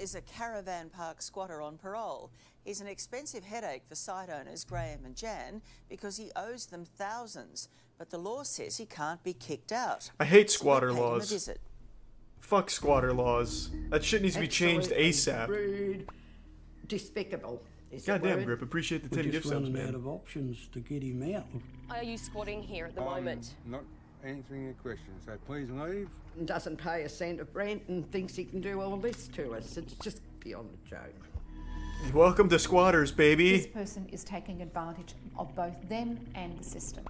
is a caravan park squatter on parole. He's an expensive headache for site owners Graham and Jan because he owes them thousands. But the law says he can't be kicked out. I hate squatter So we paid him a laws. visit. Fuck squatter laws. That shit needs to be changed ASAP. Rude, despicable. Goddamn, Grip. Appreciate the 10 gift subs, running man. out of options to get him out. Are you squatting here at the moment? Not answering your question, so please leave. And doesn't pay a cent of rent and thinks he can do all this to us. It's just beyond a joke. Welcome to squatters, baby. This person is taking advantage of both them and the system.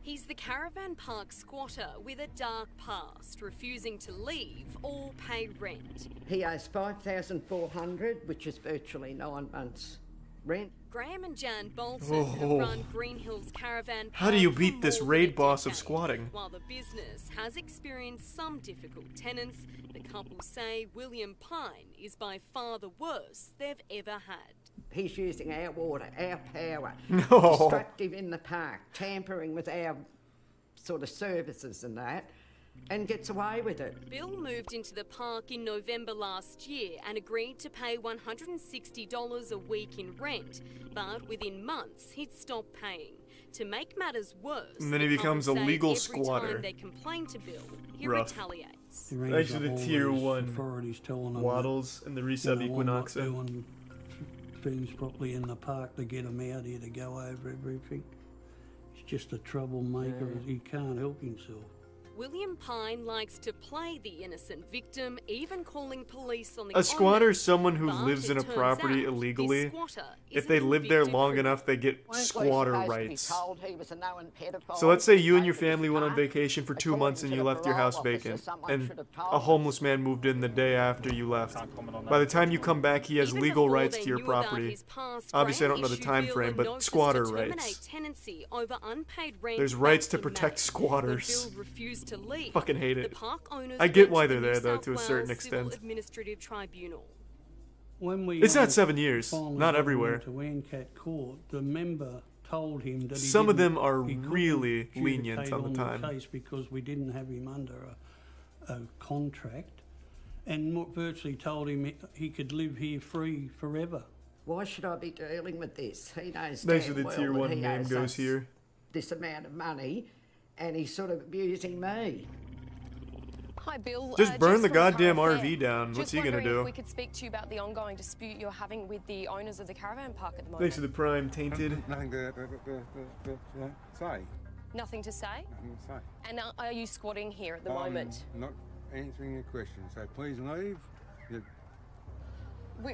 He's the caravan park squatter with a dark past, refusing to leave or pay rent. He owes $5,400, which is virtually 9 months' rent. Graham and Jan Bolton have run Green Hills Caravan Park. How do you beat for this more raid than a boss of decade. squatting? While the business has experienced some difficult tenants, the couple say William Pine is by far the worst they've ever had. He's using our water, our power, No. destructive in the park, tampering with our sort of services and that, and gets away with it. Bill moved into the park in November last year and agreed to pay $160 a week in rent, but within months he'd stopped paying. To make matters worse, And then he the becomes a couple say legal every squatter. time they complain to Bill, he Rough. retaliates. Thanks for the tier 1 authorities telling them Waddles and the resub that, you know, I'm not Equinoxa. doing things properly in the park to get him out here to go over everything. He's just a troublemaker. He can't help himself. William Pine likes to play the innocent victim, even calling police on the A squatter owner. is someone who But lives in it a turns property out illegally. this squatter If is they a live there convicted long criminal. enough, they get Weren't we squatter supposed to be rights. told he was a known pedophile? So let's say you and your Over this family went on park? vacation for 2 months and you According to left the your house parole officer, vacant, someone and should have told a us. homeless man moved in the day after you left. By the time you come back, he has Even legal before rights they to your knew about property. his past, Obviously, I Graham don't know the issued time Bill frame, a but notice squatter to terminate rights. tenancy over unpaid rent There's rights back to in protect May. squatters. When Bill refused to leave, Fucking hate the it. park owners I get went why to they're the New there, though, South to a certain Wales Civil extent. Administrative Tribunal. When we It's not 7 years. finally Not got him everywhere. into Ancat Court, the member told him that Some of them he are couldn't really adjudicate lenient on the time. case because we didn't have him under a contract, and virtually told him he could live here free forever. Why should I be dealing with this? He knows Thanks damn for the well tier that 1 he name owes goes us here. this amount of money, and he's sort of abusing me. Hi, Bill. Just burn the from goddamn Current RV Affair. down. What's Just he gonna wondering do? If we could speak to you about the ongoing dispute you're having with the owners of the caravan park at the moment. Thanks for the prime, Tainted. Nothing to say. Nothing to say? Nothing to say. And are you squatting here at the moment? Not answering your question, so please leave.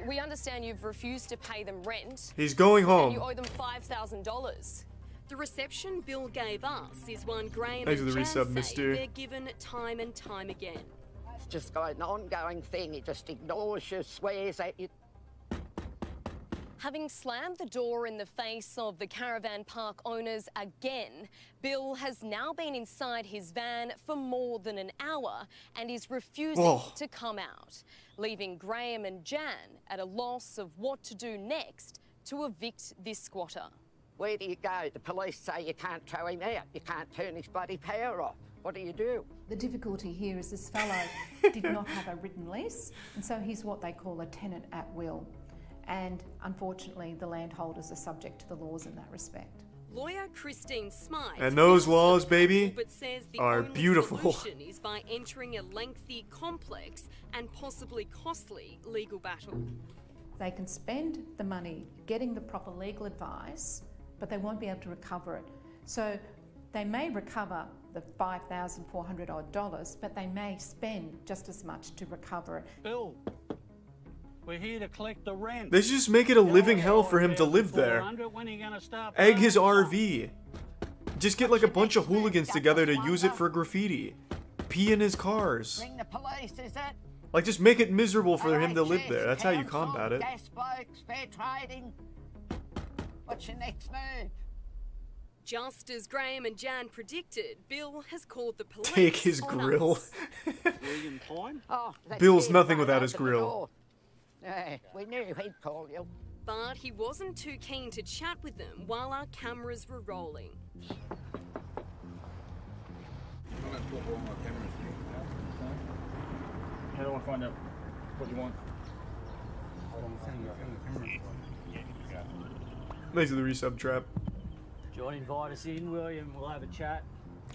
We understand you've refused to pay them rent. He's going And you home. owe them $5,000. The reception Bill gave us is one Graham Thanks and for the Jan resub, say mister. they're given time and time again. It's just got an ongoing thing. He just ignores you, swears at you. Having slammed the door in the face of the caravan park owners again, Bill has now been inside his van for more than an hour and is refusing Whoa. to come out, leaving Graham and Jan at a loss of what to do next to evict this squatter. Where do you go? The police say you can't throw him out. You can't turn his bloody power off. What do you do? The difficulty here is this fellow did not have a written lease, and so he's what they call a tenant at will. And unfortunately, the landholders are subject to the laws in that respect. Lawyer Christine Smythe And those feels laws, for the baby, couple, but says the are only beautiful. solution is by entering a lengthy, complex and possibly costly legal battle. They can spend the money getting the proper legal advice, but they won't be able to recover it. So they may recover the $5,400 odd, but they may spend just as much to recover it. Bill, we're here to collect the rent. They should just make it a living hell for him to live there. When are you gonna start Egg his paying? RV. Just get like a bunch of hooligans together to use it for graffiti. Pee in his cars. Ring the police, is it? Like, just make it miserable for him to live there. That's how you Council, combat it. Gas blokes, fair trading. What's your next move? Just as Graham and Jan predicted, Bill has called the police. Take his on grill. us. William Pine? Oh, that's Bill's him, nothing right without his open the grill. door. Yeah, we knew he'd call you. But he wasn't too keen to chat with them while our cameras were rolling. I'm going to put all my cameras in. How do I find out what you want? Thanks for the resub trap. Do you want to invite us in, William? We'll have a chat.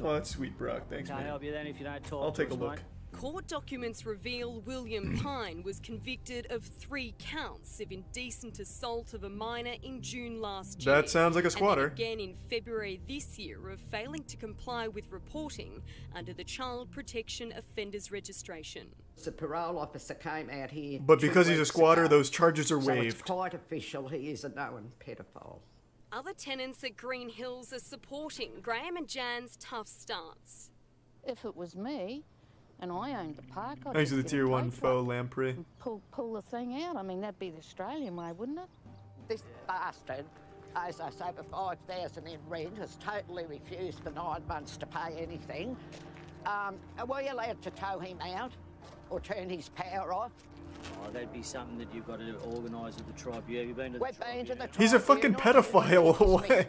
Oh, that's sweet, Brock. Thanks, Can't man. help you then if you don't talk. I'll take a to us, look. mate. Court documents reveal William Pine was convicted of 3 counts of indecent assault of a minor in June last year. That sounds like a squatter. And then again in February this year of failing to comply with reporting under the Child Protection Offenders Registration. The parole officer came out here. But because 2 he's a weeks squatter, ago, those charges are so waived. it's quite official. He is a known pedophile. Other tenants at Green Hills are supporting Graham and Jan's tough stance. If it was me and I owned the park, I'd Thanks to the just get a tier 1 tow faux truck lamprey. and pull the thing out. I mean, that'd be the Australian way, wouldn't it? This bastard owes us over $5,000 in rent, has totally refused for 9 months to pay anything. Are we allowed to tow him out or turn his power off? Oh, that'd be something that you've got to organise with the tribunal. Have you been to the We've been to the He's a fucking pedophile.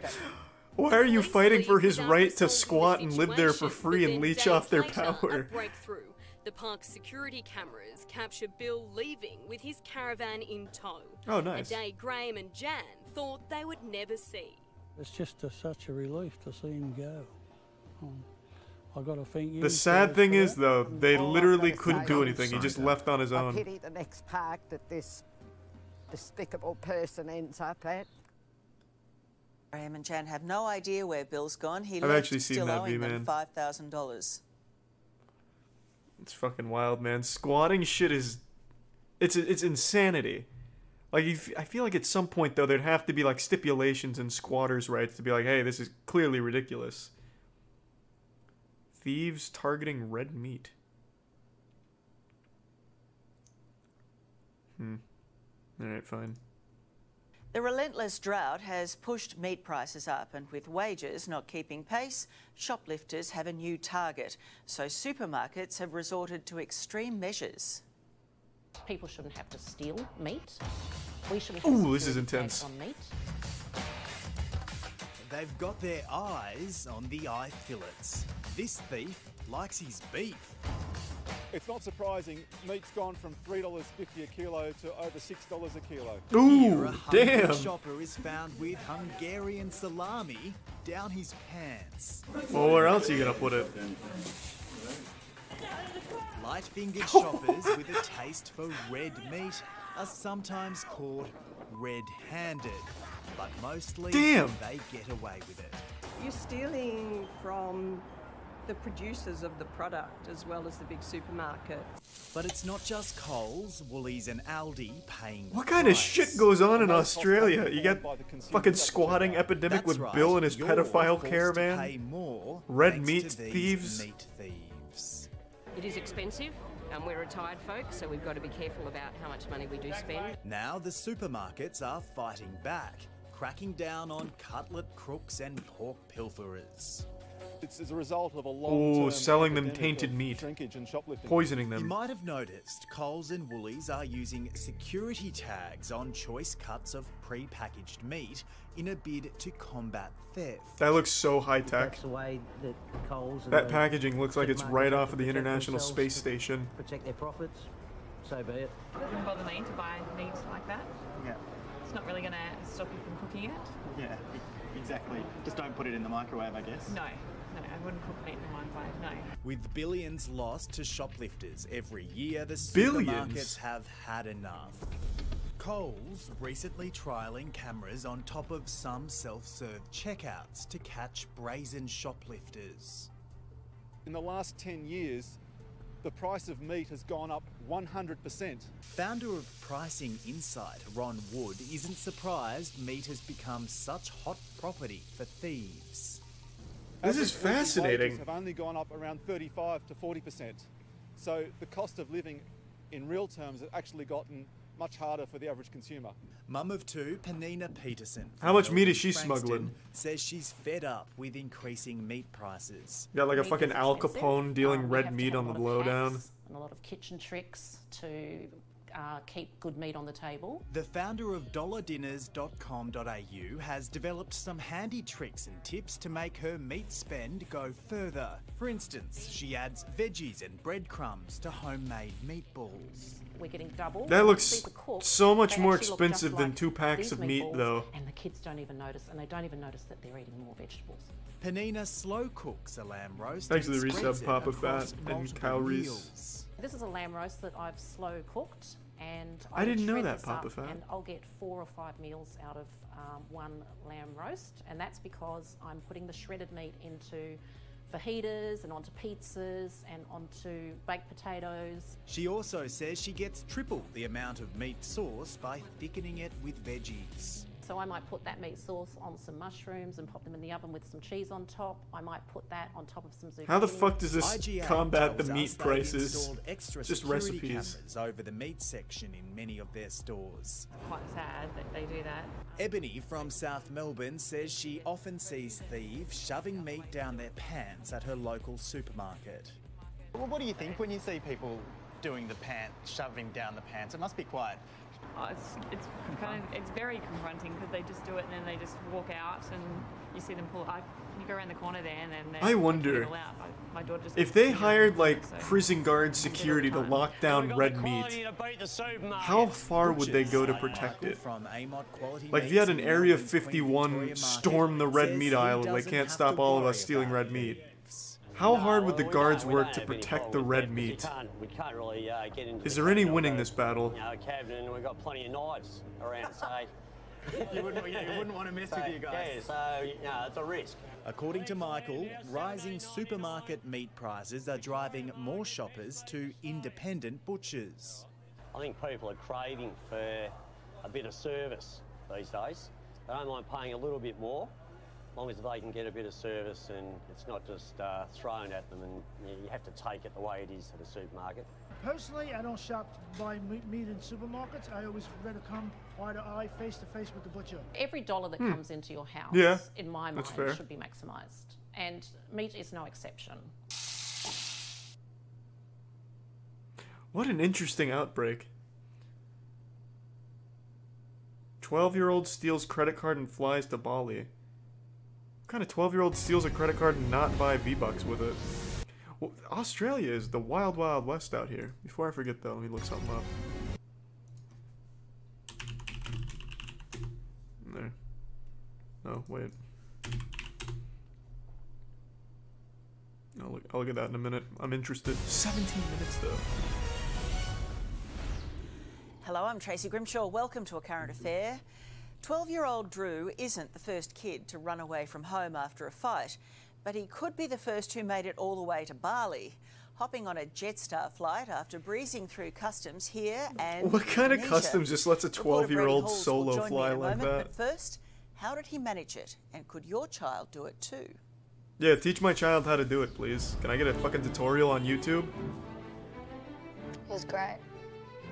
Why are you fighting for his right to squat and live there for free and leech off their power? A breakthrough. The park's security cameras capture Bill leaving with his caravan in tow. Oh, nice. A day Graham and Jan thought they would never see. It's just such a relief to see him go. I got to thank you. The sad thing is, though, they All I've literally gotta couldn't say do is anything. He just left on his I own. pity the next park that this despicable person ends up at. Graham and Jan have no idea where Bill's gone. He I've left actually seen still that owing V-Man. them $5,000. It's fucking wild, man. Squatting shit is... It's insanity. Like, I feel like at some point, though, there'd have to be, like, stipulations in squatters' rights to be like, hey, this is clearly ridiculous. Thieves targeting red meat. Alright, fine. The relentless drought has pushed meat prices up, and with wages not keeping pace, shoplifters have a new target. So supermarkets have resorted to extreme measures. People shouldn't have to steal meat. We shouldn't have Ooh, this is security intense. tags on meat. They've got their eyes on the eye fillets. This thief likes his beef. It's not surprising, meat's gone from $3.50 a kilo to over $6 a kilo. Here, a Ooh, hungry damn. shopper is found with Hungarian salami down his pants. Well, where else are you gonna put it? Light-fingered shoppers with a taste for red meat are sometimes caught red-handed, but mostly Damn. they get away with it. You're stealing from the producers of the product as well as the big supermarket. But it's not just Coles, Woolies and Aldi paying the What kind of price. shit goes on in Australia? You got fucking squatting epidemic That's with right, Bill and his you're pedophile forced to caravan? pay more Red thanks meat to these thieves? meat thieves. It is expensive. We're retired folk, so we've got to be careful about how much money we do spend. Now the supermarkets are fighting back, cracking down on cutlet crooks and pork pilferers. It's as a result of a long-term selling them epidemic tainted of meat. shrinkage and shoplifting. Poisoning You them. might have noticed Coles and Woolies are using security tags on choice cuts of pre-packaged meat in a bid to combat theft. That looks so high-tech. That's the way that Coles and That the packaging looks like it's supermarkets right have off to of the protect International themselves Space to Station. Protect their profits. So be it. It doesn't bother me to buy meat like that. Yeah. It's not really going to stop you from cooking it. Yeah, exactly. Just don't put it in the microwave, I guess. No, I wouldn't cook meat in the microwave, no. With billions lost to shoplifters every year, the Billions? supermarkets have had enough. Coles recently trialling cameras on top of some self-serve checkouts to catch brazen shoplifters. In the last 10 years, the price of meat has gone up 100%. Founder of Pricing Insight, Ron Wood, isn't surprised meat has become such hot property for thieves. This is Average weekly fascinating. wages have only gone up around 35 to 40%. So the cost of living in real terms has actually gotten much harder for the average consumer. Mum of two, Penina Peterson, How much from meat is she Frankston, smuggling? says she's fed up with increasing meat prices. Got like a Meat fucking is Al expensive. Capone dealing We red have to meat have on a the lot of lowdown. hacks and a lot of kitchen tricks to keep good meat on the table. The founder of dollardinners.com.au has developed some handy tricks and tips to make her meat spend go further. For instance, she adds veggies and breadcrumbs to homemade meatballs. We're getting double. That looks These are cooked. so much They more actually look expensive just than like 2 packs these of meat, meatballs, though. And the kids don't even notice, and they don't even notice that they're eating more vegetables. Panina slow cooks a lamb roast. Thanks to and the spreads resub, it Papa across Fat, and multiple calories. meals. This is a lamb roast that I've slow cooked, and I didn't know shred that, this Papa up, Fat. And I'll get 4 or 5 meals out of one lamb roast, and that's because I'm putting the shredded meat into fajitas and onto pizzas and onto baked potatoes. She also says she gets triple the amount of meat sauce by thickening it with veggies. So I might put that meat sauce on some mushrooms and pop them in the oven with some cheese on top. I might put that on top of some zucchini. How the fuck does this IGA combat the tells meat us they've prices? installed extra Just security recipes. cameras over the meat section in many of their stores. Quite sad that they do that. Ebony from South Melbourne says she often sees thieves shoving meat down their pants at her local supermarket. Well, what do you think when you see people doing the shoving down the pants? It must be quite... Oh, it's very confronting because they just do it and then they just walk out and you see them pull. You go around the corner there and then I wonder my daughter just if they hired like prison guard security to lock down red meat, how far would they go to protect it? Like if you had an Area 51 storm the red meat aisle, they can't stop all of us stealing red meat. How hard would the guards work to protect the red meat? We can't really get into. Is there any winning this battle? Cabinet, and we've got plenty of knives around, so you wouldn't want to mess with you guys. Yeah, so it's a risk. According to Michael, rising supermarket meat prices are driving more shoppers to independent butchers. I think people are craving for a bit of service these days. They don't mind paying a little bit more, as long as they can get a bit of service and it's not just thrown at them and you have to take it the way it is at a supermarket. Personally, I don't shop buy meat in supermarkets. I always rather come eye to eye, face to face with the butcher. Every dollar that comes into your house, in my mind, should be maximised. And meat is no exception. What an interesting outbreak. 12-year-old steals credit card and flies to Bali. What kind of 12-year-old steals a credit card and not buy V-Bucks with it? Well, Australia is the wild, wild west out here. Before I forget though, let me look something up. There. Oh, wait. I'll look at that in a minute. I'm interested. 17 minutes though. Hello, I'm Tracy Grimshaw. Welcome to A Current Affair. 12-year-old Drew isn't the first kid to run away from home after a fight, but he could be the first who made it all the way to Bali, hopping on a Jetstar flight after breezing through customs here and What kind of Indonesia. customs just lets a 12-year-old solo fly like that? But first, how did he manage it? And could your child do it too? Yeah, teach my child how to do it, please. Can I get a fucking tutorial on YouTube? It was great,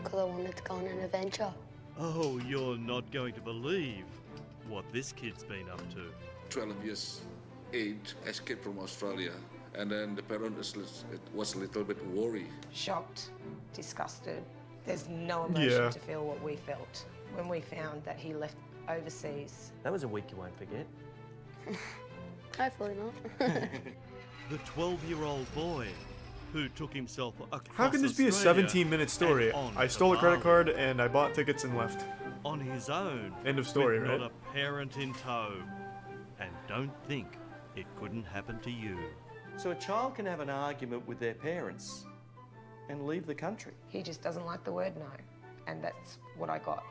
because I wanted to go on an adventure. Oh, you're not going to believe what this kid's been up to. 12 years age, escaped from Australia, and then the parent was a little bit worried. Shocked, disgusted. There's no emotion to feel what we felt when we found that he left overseas. That was a week you won't forget. Hopefully not. The 12-year-old boy who took himself across How can this be a Australia 17-minute story? and on I to stole a credit Bali. card and I bought tickets and left. On his own. End of story, with right? Not a parent in tow. And don't think it couldn't happen to you. So a child can have an argument with their parents and leave the country. He just doesn't like the word no, and that's what I got,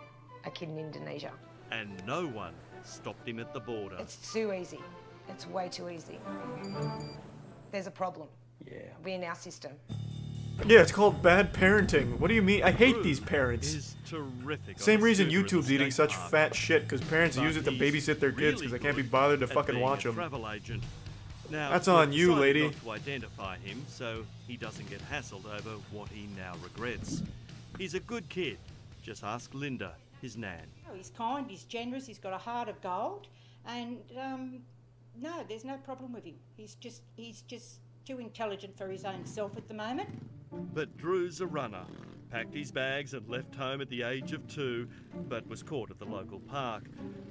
a kid in Indonesia. And no one stopped him at the border. It's too easy. It's way too easy. There's a problem. Yeah. In our system. Yeah, it's called bad parenting. What do you mean? I hate these parents. Is terrific. Same reason YouTube's eating such fat shit, because parents use it to babysit their kids because they can't be bothered to fucking watch them. Now, That's on you, decided lady. not to identify him so he doesn't get hassled over what he now regrets. He's a good kid. Just ask Linda, his nan. Oh, he's kind, he's generous, he's got a heart of gold, and no, there's no problem with him. He's just too intelligent for his own self at the moment. But Drew's a runner, packed his bags and left home at the age of 2, but was caught at the local park.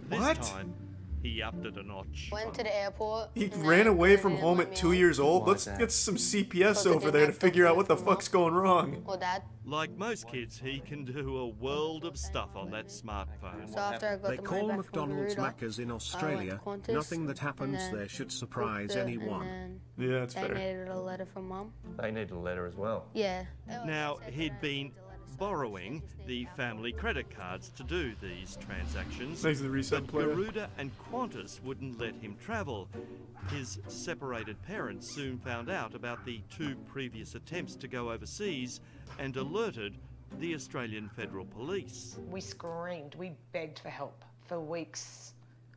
This What? time, he upped it a notch. Went to the airport. He and ran they away didn't from home let at me 2 on. years old. Why Let's is that? get some CPS Because they over didn't there to have figure out to what the from fuck's going wrong. Or dad. Like most kids, he can do a world of stuff on that smartphone. So after I got They the call money back from McDonald's Garuda, Maccas in I Australia. went to Qantas, Nothing that happens and then there should surprise booked it, anyone. and Yeah, that's then they fair. needed a letter from mum. They need a letter as well. Yeah. Now, he'd been borrowing the family credit cards to do these transactions. Thanks to the reset but player. Garuda and Qantas wouldn't let him travel. His separated parents soon found out about the 2 previous attempts to go overseas and alerted the Australian Federal Police. We screamed, we begged for help for weeks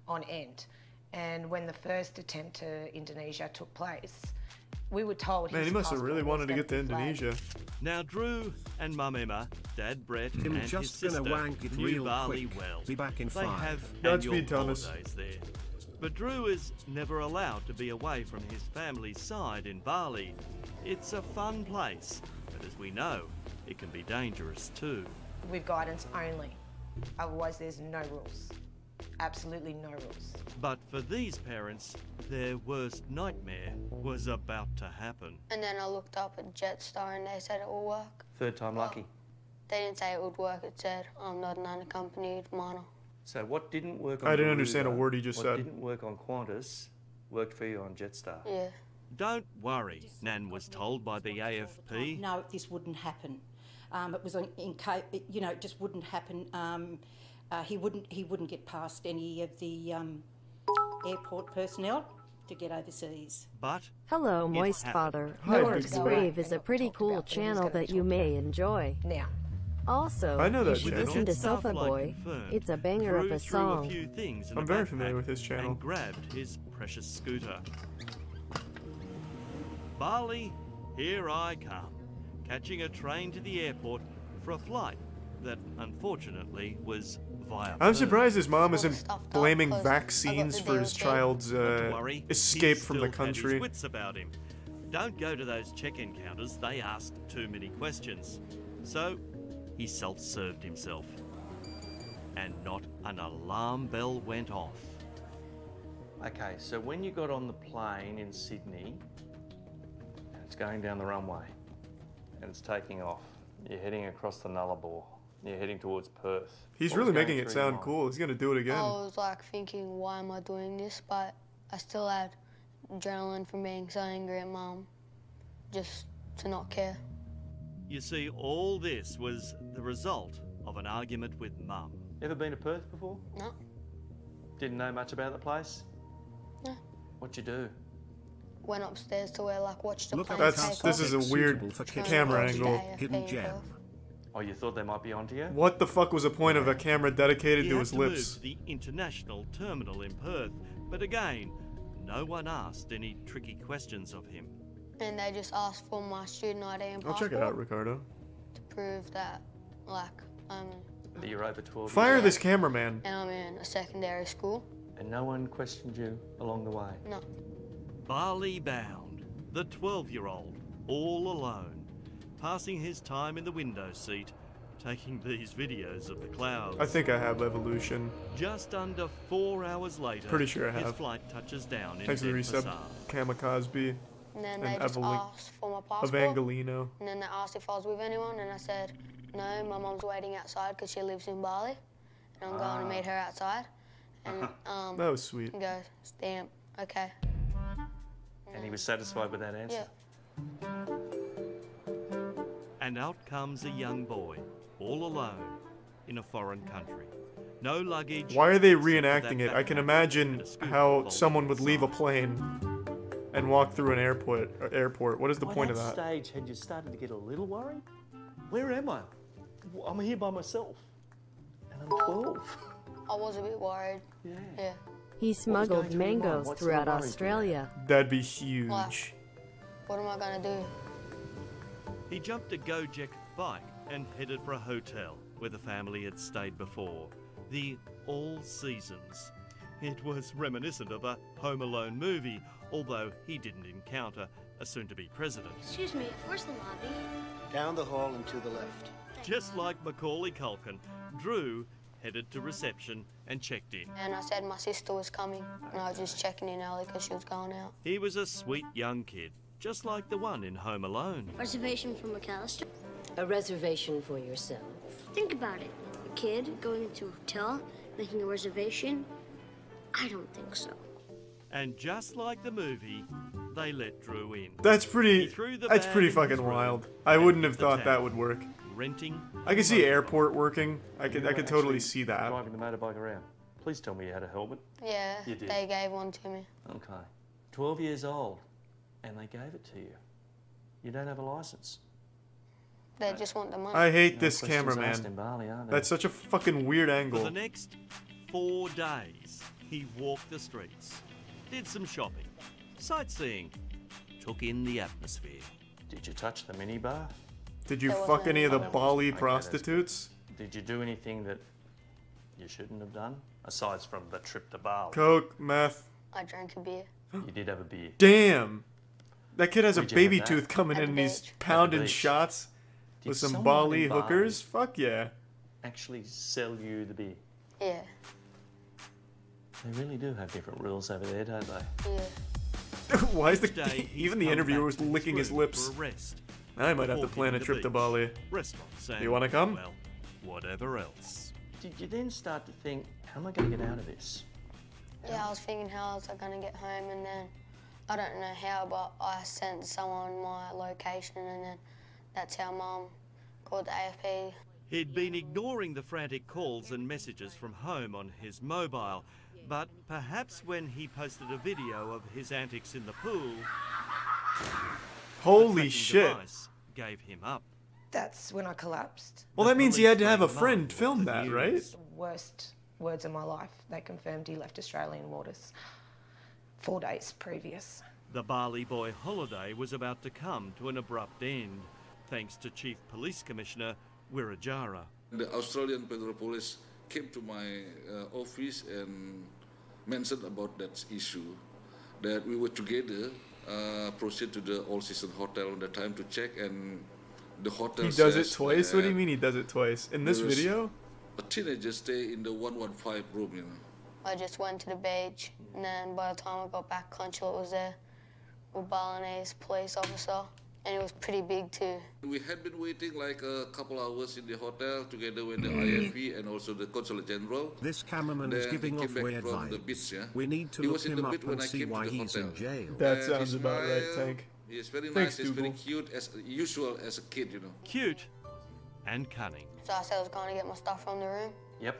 on end. And when the first attempt to Indonesia took place, we were told Man, he his must have passport really was wanted to gonna get to be flagged. Indonesia. Now, Drew and Mum Emma, Dad Brett, I'm and his just gonna sister wank it knew real Bali quick. well. Be back in They 5. have Godspeed, annual Thomas. holidays there. But Drew is never allowed to be away from his family's side in Bali. It's a fun place, but as we know, it can be dangerous too. With guidance only. Otherwise, there's no rules. Absolutely no rules. But for these parents, their worst nightmare was about to happen. And then I looked up at Jetstar and they said it will work. Third time lucky. They didn't say it would work, it said I'm not an unaccompanied minor. So what didn't work on I didn't understand a Garuda, word he just what said. didn't work on Qantas worked for you on Jetstar. Yeah. Don't worry, Nan was told by the AFP. No, this wouldn't happen. It was it just wouldn't happen. He wouldn't get past any of the airport personnel to get overseas. But Hello, it Moist happened. Father. Hi, Lord's big boy. Grave is a pretty cool channel that you may enjoy. Now, Also, I know you that should channel. listen to Jet Star Sofa flight Boy. confirmed. It's a banger Drew of a threw song. a few things in I'm a very backpack familiar with his channel. and grabbed his precious scooter. Bali, here I come, catching a train to the airport for a flight that unfortunately was via I'm Perth. surprised his mom isn't Stuffed up blaming 'cause vaccines I got for the his DOJ. child's Not to worry, escape he from the still had his country. wits about him. Don't go to those check-in counters, they ask too many questions. So, he self-served himself. And not an alarm bell went off. Okay, so when you got on the plane in Sydney, and it's going down the runway, and it's taking off, you're heading across the Nullarbor, you're heading towards Perth. He's What really was going making it through your sound mind? cool. He's gonna do it again. I was like thinking, why am I doing this? But I still had adrenaline from being so angry at mum, just to not care. You see, all this was the result of an argument with Mum. Ever been to Perth before? No. Didn't know much about the place? No. What'd you do? Went upstairs to where watched the Look at plane that take This off. is a weird Suitable for Trying to camera watch the angle. AFP Hidden in gem. Perth. Oh, you thought they might be onto you? What the fuck was the point of a camera dedicated He to had his to move lips? to the international terminal in Perth, but again, no one asked any tricky questions of him. And they just asked for my student ID and I'll passport check it out, Ricardo. to prove that, I'm That you're over 12 Fire years this old, cameraman. and I'm in a secondary school. and no one questioned you along the way? No. Bali bound, the 12-year-old, all alone, passing his time in the window seat, taking these videos of the clouds. I think I have Evolution. Just under 4 hours later, Pretty sure I his have. flight touches down in Thanks to the reset, Denpasar. Kamikaze And then and they just Evelyn asked for my passport. Evangelino. And then they asked if I was with anyone, and I said, no, my mum's waiting outside because she lives in Bali, and I'm going to meet her outside. And That was sweet. he goes, stamp, okay. And he was satisfied with that answer? Yeah. And out comes a young boy, all alone, in a foreign country. No luggage. Why are they except for that reenacting it? I can backpack imagine and a scooter how folded someone would leave a inside. plane and walk through an airport. What is the By point of that that? stage, had you started to get a little worried? Where am I? I'm here by myself. And I'm 12. I was a bit worried. Yeah. He smuggled going through your mind? mangoes What's the throughout worries Australia. That'd be huge. Like, what am I going to do? He jumped a Gojek bike and headed for a hotel where the family had stayed before. The All Seasons. It was reminiscent of a Home Alone movie, although he didn't encounter a soon-to-be president. Excuse me, where's the lobby? Down the hall and to the left. Just like Macaulay Culkin, Drew headed to reception and checked in. And I said my sister was coming, and I was just checking in early because she was going out. He was a sweet young kid, just like the one in Home Alone. Reservation for McAllister? A reservation for yourself. Think about it. A kid going into a hotel, making a reservation? I don't think so. And just like the movie, they let Drew in. That's pretty. He threw the That's bag pretty in his fucking room wild. I and wouldn't hit have the thought town, that would work. Renting. I could see airport working. I You could were totally actually see that. Driving the motorbike around. Please tell me you had a helmet. Yeah, You did. they gave one to me. Okay. 12 years old, and they gave it to you. You don't have a license. They just want the money. I hate No this questions cameraman. asked in Bali, are there? That's such a fucking weird For angle. the next 4 days, he walked the streets, did some shopping, sightseeing, took in the atmosphere. Did you touch the minibar? Did you There fuck wasn't any of the any- Bali Okay, prostitutes? Did you do anything that you shouldn't have done? Aside from the trip to Bali. Coke, meth. I drank a beer. You did have a beer. Damn. That kid has a Where'd you baby have that? tooth coming At in the and he's beach. pounding beach. shots Did with some someone Bali in hookers. Fuck yeah. Actually sell you the beer. Yeah, They really do have different rules over there, don't they? yeah. Why is Each day, he's even the come interviewer back was to licking his room lips? for a rest. I might have to Before plan a hitting the trip to beach, Bali. Restaurants and, You wanna come? well, whatever else. Did you then start to think, how am I going to get out of this? Yeah, I was thinking how was I going to get home, and then I don't know how, but I sent someone my location, and then that's how Mum called the AFP. He'd been ignoring the frantic calls and messages from home on his mobile, but perhaps when he posted a video of his antics in the pool, Holy the tracking shit. device gave him up. That's when I collapsed. Well, The that means he had to have a police friend blamed film Mark for that, the right? news. Worst words of my life. They confirmed he left Australian waters 4 days previous. The Bali boy holiday was about to come to an abrupt end, thanks to Chief Police Commissioner Wiradjara. The Australian Federal Police came to my office and mentioned about that issue, that we were together, proceed to the all-season hotel on the time to check, and the hotel He does it says twice? What do you that mean he does it twice? In this there was video? a teenager stay in the 115 room, you know. I just went to the beach, and then by the time I got back, Consulate was there with Balinese police officer, and it was pretty big too. We had been waiting like a couple hours in the hotel together with the IFP and also the Consulate General. This cameraman is Then he giving came off back weird from the vibes. beach, yeah? We need to He look was in him the up bit when and I see came to why the he's in hotel. jail. That And sounds he about right, smiled. Tank. He's very Thanks, nice, he's very Dougal. cute, as usual as a kid, you know. Cute and cunning. So I said I was going to get my stuff from the room, Yep.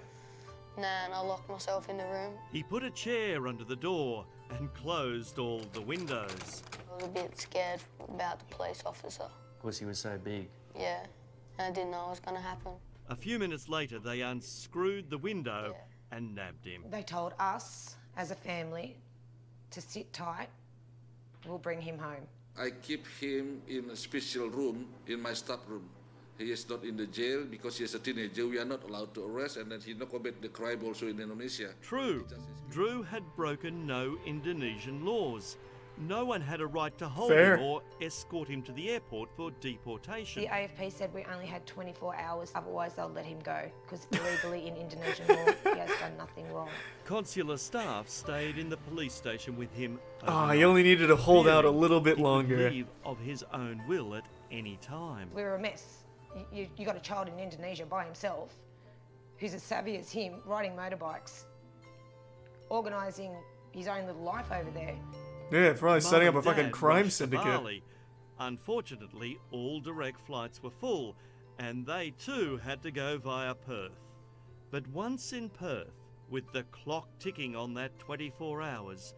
and then I locked myself in the room. He put a chair under the door and closed all the windows. I was a bit scared about the police officer. Because he was so big. Yeah, and I didn't know what was going to happen. A few minutes later, they unscrewed the window and nabbed him. They told us as a family to sit tight. We'll bring him home. I keep him in a special room in my staff room. He is not in the jail because he is a teenager. We are not allowed to arrest, and then he not commit the crime also in Indonesia. True, Drew had broken no Indonesian laws. No one had a right to hold Fair. him or escort him to the airport for deportation. The AFP said we only had 24 hours, otherwise they'll let him go, because illegally in Indonesian law, he has done nothing wrong. Consular staff stayed in the police station with him. Ah, he overnight, only needed to hold out a fearing little bit he could longer. leave of his own will at any time. We're a mess. You got a child in Indonesia by himself, who's as savvy as him, riding motorbikes, organising his own little life over there. Yeah, probably Mum setting up and a fucking Dad crime rushed to syndicate. Bali. Unfortunately, all direct flights were full, and they too had to go via Perth. But once in Perth, with the clock ticking on that 24 hours,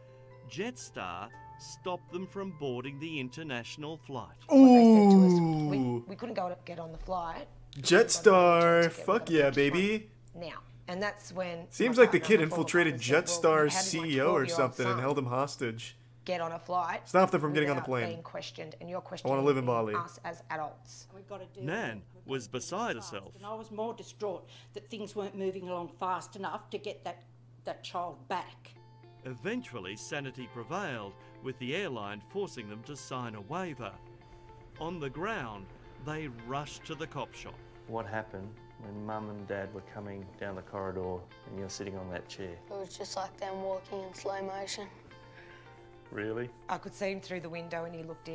Jetstar stopped them from boarding the international flight. Ooh. We couldn't go to get on the flight Jetstar. Fuck yeah, baby. now. And that's when... Seems my like the partner kid on the phone infiltrated said, well, Jetstar's how did my CEO or 12-year-old something and son held him hostage. get on a flight, Stop them from getting on the without plane. being questioned, and you're I questioning want to live in Bali. us as adults. We've got to do Nan was beside herself. And I was more distraught that things weren't moving along fast enough to get that child back. Eventually, sanity prevailed, with the airline forcing them to sign a waiver. On the ground, they rushed to the cop shop. what happened when Mum and Dad were coming down the corridor and you're sitting on that chair? It was just like them walking in slow motion. Really? I could see him through the window and he looked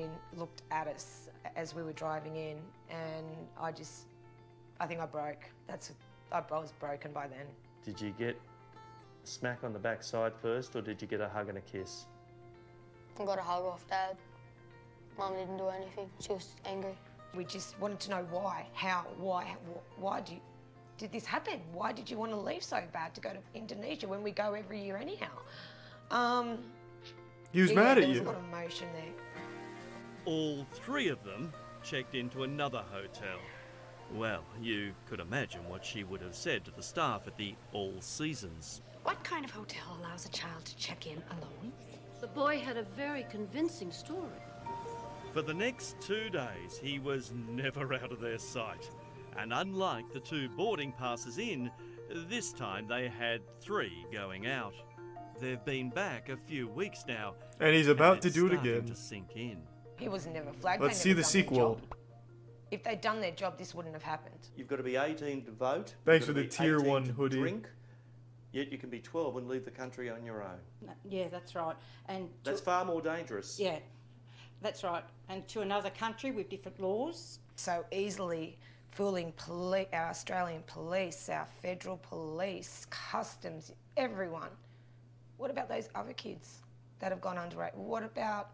at us as we were driving in, and I think I broke. I was broken by then. Did you get a smack on the backside first, or did you get a hug and a kiss? I got a hug off Dad. Mum didn't do anything. She was angry. We just wanted to know why, how, why did this happen? Why did you want to leave so bad to go to Indonesia when we go every year anyhow? He was mad at there was you. a lot of emotion there. All three of them checked into another hotel. Well, you could imagine what she would have said to the staff at the All Seasons. What kind of hotel allows a child to check in alone? The boy had a very convincing story. For the next 2 days, he was never out of their sight. And unlike the 2 boarding passes in, this time they had 3 going out. They've been back a few weeks now, And he's about to it's do it starting again. to sink in. He was never flagged. Let's They see never the done their sequel. job. If they'd done their job, this wouldn't have happened. You've got to be 18 to vote. Thanks You've for got the to be tier 18 1 to hoodie. Drink, yet you can be 12 and leave the country on your own. Yeah, that's right. And That's far more dangerous. yeah, that's right. And to another country with different laws. So easily fooling our Australian police, our federal police, customs, everyone. What about those other kids that have gone underage? What about,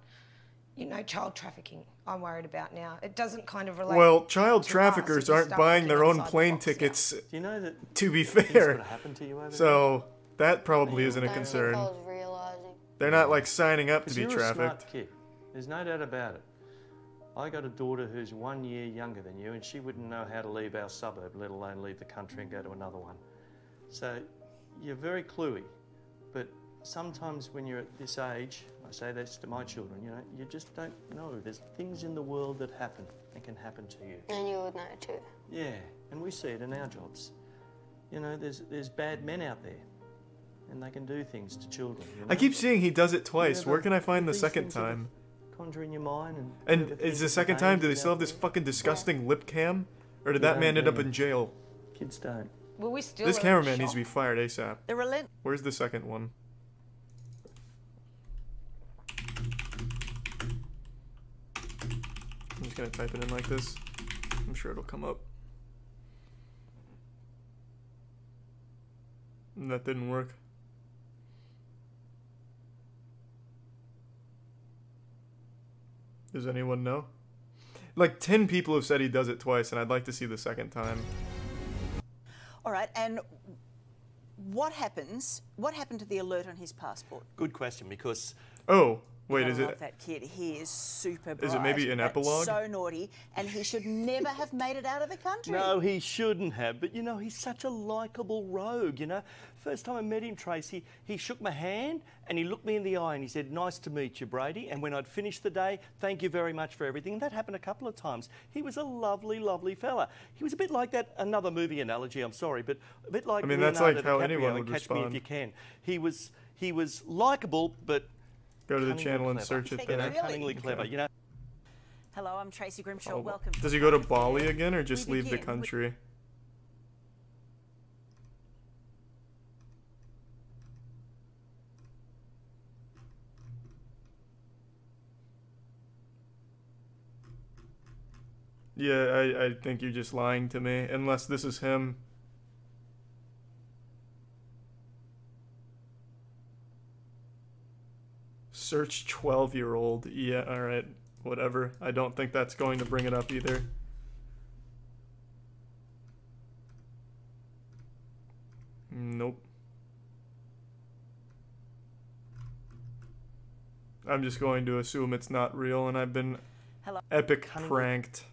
child trafficking? I'm worried about now. It doesn't kind of relate. Well, child to us, traffickers it just aren't starts buying their looking own outside the plane box now. tickets, Do you know that to be things fair. could happen to you over So, that probably isn't a I don't think concern. I was realising. They're not like signing up to Because be you're a trafficked. smart kid. There's no doubt about it. I got a daughter who's 1 year younger than you, and she wouldn't know how to leave our suburb, let alone leave the country and go to another one. So you're very cluey, but sometimes when you're at this age, I say this to my children, you just don't know. There's things in the world that happen and can happen to you. And you would know too. Yeah, and we see it in our jobs. There's bad men out there, and they can do things to children. I keep seeing he does it twice. Yeah, Where can I find the these second things sort of time? Conjure in your mind And is the second time, do they still have this fucking disgusting lip cam? Or did that man end up in jail? Kids don't. Well, we still This are cameraman needs shocked. to be fired ASAP. The relent. Where's the second one? I'm just gonna type it in like this. I'm sure it'll come up. And that didn't work. Does anyone know? Like 10 people have said he does it twice, and I'd like to see the second time. All right, and what happens? What happened to the alert on his passport? Good question, because... Oh, wait, Gotta is love it... that kid? He is super bright. Is it maybe an but epilogue? So naughty, and he should never have made it out of the country. No, he shouldn't have, but he's such a likeable rogue, First time I met him, Tracy, he shook my hand and he looked me in the eye and he said, "Nice to meet you, Brady." And when I'd finished the day, "Thank you very much for everything." And that happened a couple of times. He was a lovely, lovely fella. He was a bit like that, another movie analogy, I'm sorry, but a bit like I mean, that's Leonardo like how DiCaprio anyone in would Catch Me If respond. You Can. He was likeable, but Go to the cunningly channel and clever. search it there. Cunningly clever, Okay. Hello, I'm Tracy Grimshaw. Oh, Welcome. does he go to Bali again or We just leave the begin with- country? Yeah, I think you're just lying to me, unless this is him. Search 12-year-old. Yeah, alright. Whatever. I don't think that's going to bring it up either. Nope. I'm just going to assume it's not real, and I've been Hello. epic pranked.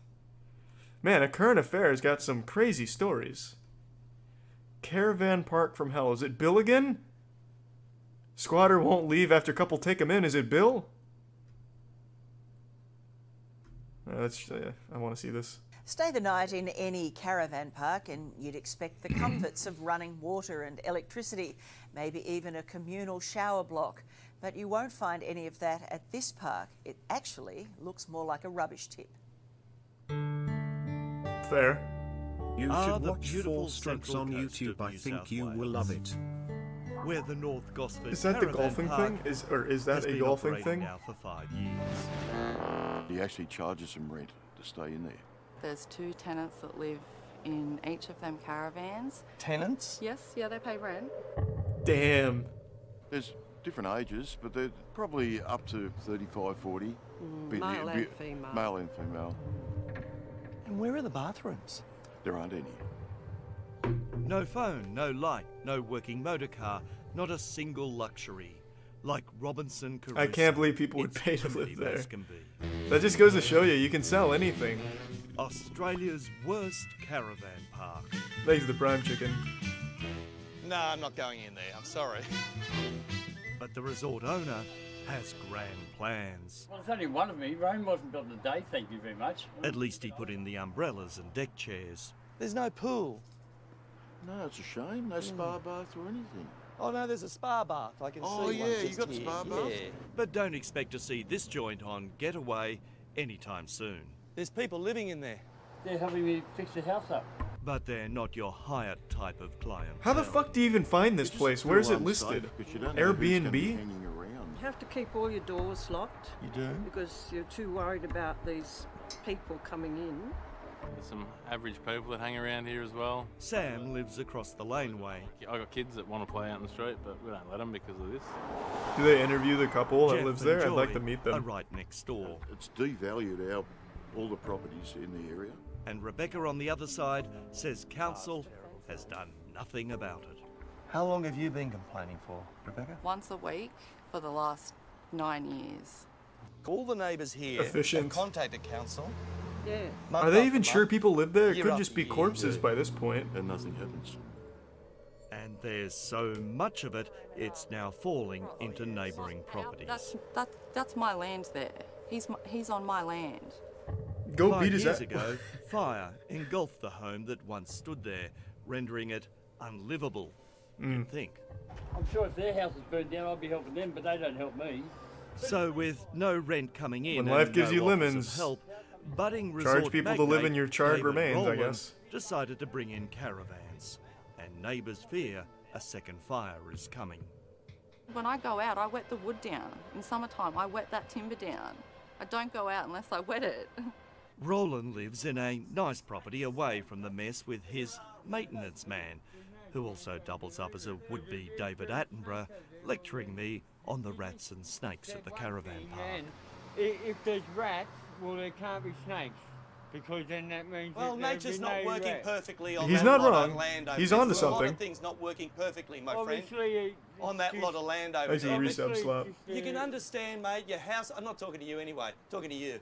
Man, a current affair's got some crazy stories. Caravan park from hell. Is it Bill again? Squatter won't leave after couple take him in. Is it Bill? I want to see this. Stay the night in any caravan park and you'd expect the comforts of running water and electricity, maybe even a communal shower block. But you won't find any of that at this park. It actually looks more like a rubbish tip. Fair. You are should the watch beautiful Four Strokes Central on Coast YouTube. of I New think South you will Wales, love it. where the North Gosford Is that the Caravan golfing Park thing? Is that has a been golfing operating thing? now for 5 years. He actually charges some rent to stay in there. There's 2 tenants that live in each of them caravans. Tenants? Yes, yeah, they pay rent. Damn. There's different ages, but they're probably up to 35, 40. Male and female. Male and female. And where are the bathrooms? There aren't any. No phone, no light, no working motor car, not a single luxury. Like Robinson Crusoe. I can't believe people would it's pay to live primitive there. as can be. That just goes to show you can sell anything. Australia's worst caravan park. Thanks the prime chicken. No, I'm not going in there. I'm sorry. But the resort owner has grand plans. Well, there's only one of me. Rain wasn't on the day, thank you very much. At least he put in the umbrellas and deck chairs. There's no pool. No, it's a shame. No spa bath or anything. Oh no, there's a spa bath. I can see one. Yeah, you just got the here. spa bath? Yeah. But don't expect to see this joint on Getaway anytime soon. There's people living in there. They're helping me fix the house up. But they're not your Hyatt type of client. How the fuck do you even find this place? Where is it listed? Airbnb? You have to keep all your doors locked. You do? Because you're too worried about these people coming in. There's some average people that hang around here as well. Sam lives across the laneway. I got kids that want to play out in the street, but we don't let them because of this. Do they interview the couple that Jeff lives there? and I'd like Joy to meet are them. right next door. It's devalued all the properties in the area. And Rebecca on the other side says council has done nothing about it. How long have you been complaining for, Rebecca? Once a week for the last 9 years. All the neighbours here Efficient. have contacted council. Yeah. Are they even sure people live there? It Year could after just be year. corpses by this point. And nothing happens. And there's so much of it, it's now falling into neighbouring properties. That's my land there. He's on my land. Go 5 beat his years ass. ago, fire engulfed the home that once stood there, rendering it unlivable, you'd think. I'm sure if their house is burned down, I'll be helping them, but they don't help me. So with no rent coming in When and life gives no you offers of lemons, help, budding charge resort people to live in magnate your charred David remains, I Rowland guess. decided to bring in caravans, and neighbours fear a second fire is coming. When I go out, I wet the wood down. In summertime, I wet that timber down. I don't go out unless I wet it. Roland lives in a nice property away from the mess with his maintenance man, who also doubles up as a would-be David Attenborough, lecturing me on the rats and snakes at the caravan park. If there's rats, well, there can't be snakes. Because then that means Well, that nature's not working perfectly on He's that not lot wrong. of land over He's there. onto There's a lot something. of things not working perfectly, my Obviously, friend. On that lot of land over Thanks for the there. resub slap. You can understand, mate, your house... I'm not talking to you anyway. I'm talking to you.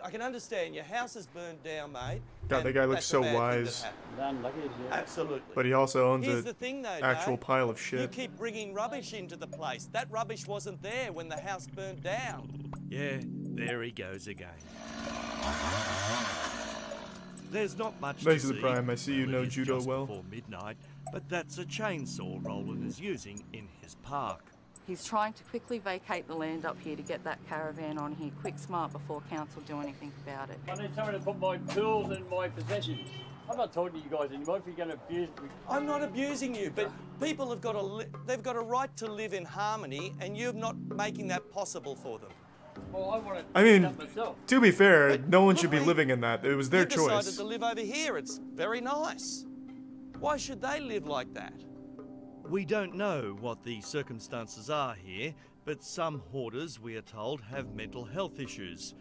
I can understand your house is burned down, mate. God, that and guy looks that's a so bad thing wise. that happened. Absolutely. But he also owns Here's an the thing, though, actual Dave. pile of You shit. keep bringing rubbish into the place. That rubbish wasn't there when the house burned down. Yeah, there he goes again. There's not much Thanks to to the see. Prime, I see you know It's judo just well. Before midnight, but that's a chainsaw Roland is using in his park. He's trying to quickly vacate the land up here to get that caravan on here, quick smart, before council do anything about it. I need someone to put my tools and my possessions. I'm not talking to you guys anymore if you're going to abuse me. I'm not abusing you, but people have got they've got a right to live in harmony, and you're not making that possible for them. Well, I want to I do mean, that myself. to be fair, no one should be living in that. It was their You decided choice. to live over here. It's very nice. Why should they live like that? We don't know what the circumstances are here, but some hoarders, we are told, have mental health issues.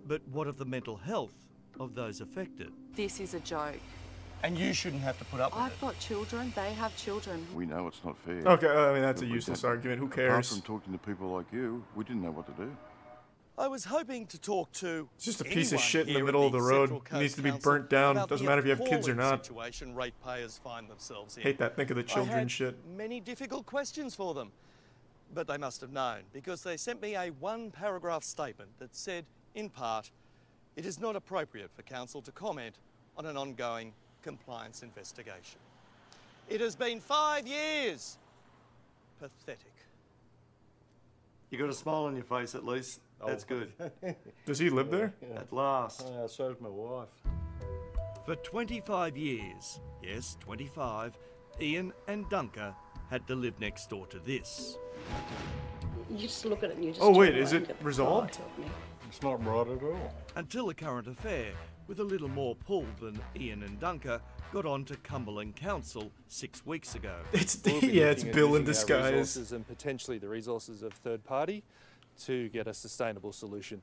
But what of the mental health of those affected? This is a joke. And you shouldn't have to put up with I've got children, they have children. We know it's not fair. Okay, I mean, that's a But we useless don't- argument. Who Apart cares? from talking to people like you, we didn't know what to do. I was hoping to talk to It's just a piece of anyone shit in the here at middle of the road. Central It needs Coast to be Council burnt down. about Doesn't the matter if you have kids or appalling not. Situation ratepayers find themselves in. Hate that. Think of the I children had shit. many difficult questions for them, but they must have known because they sent me a one-paragraph statement that said, in part, it is not appropriate for council to comment on an ongoing compliance investigation. It has been 5 years. Pathetic. You got a smile on your face at least. That's good. Does he live there? At last. So does my wife. For 25 years, yes, 25, Ian and Dunker had to live next door to this. You just look at it and you just... Oh wait, is it resolved? It's not right at all. Until a current affair with a little more pull than Ian and Dunker got on to Cumberland Council 6 weeks ago. It's yeah, it's Bill in disguise. Resources and potentially the resources of third party to get a sustainable solution.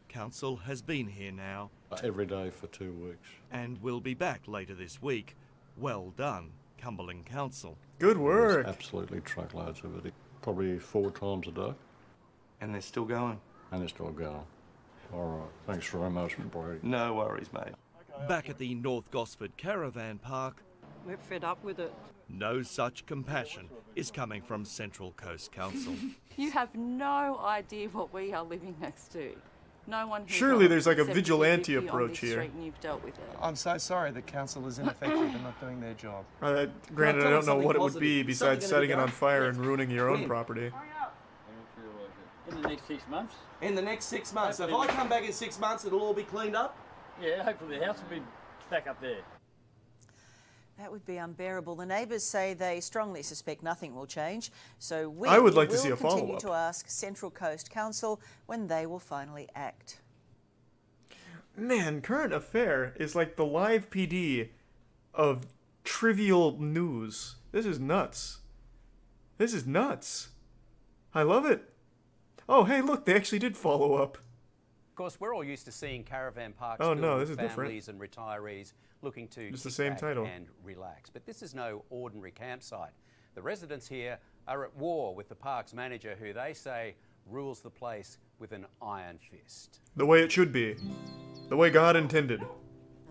Council has been here now. Every day for 2 weeks. And will be back later this week. Well done, Cumberland Council. Good work. There's absolutely truckloads of it. Probably 4 times a day. And they're still going. And they're still going. All right. Thanks very much, Brady. No worries, mate. Back at the North Gosford Caravan Park, We're fed up with it. no such compassion is coming from Central Coast Council. You have no idea what we are living next to. No one. Surely there's like a vigilante approach here. And you've dealt with it. I'm so sorry that council is ineffective and not doing their job. Granted, I don't know what it would be besides setting it on fire and ruining your own property. In the next 6 months. In the next 6 months. So if I come back in 6 months, it'll all be cleaned up? Yeah, hopefully the house will be back up there. That would be unbearable. The neighbours say they strongly suspect nothing will change, so we I would like to see a will continue follow-up. to ask Central Coast Council when they will finally act. Man, Current Affair is like the live PD of trivial news. This is nuts. This is nuts. I love it. Oh, hey, look, they actually did follow up. Of course, we're all used to seeing caravan parks Oh, filled no, with this is different. families and retirees looking to Just the kick same back title. and relax. But this is no ordinary campsite. The residents here are at war with the park's manager, who they say rules the place with an iron fist. The way it should be. The way God intended.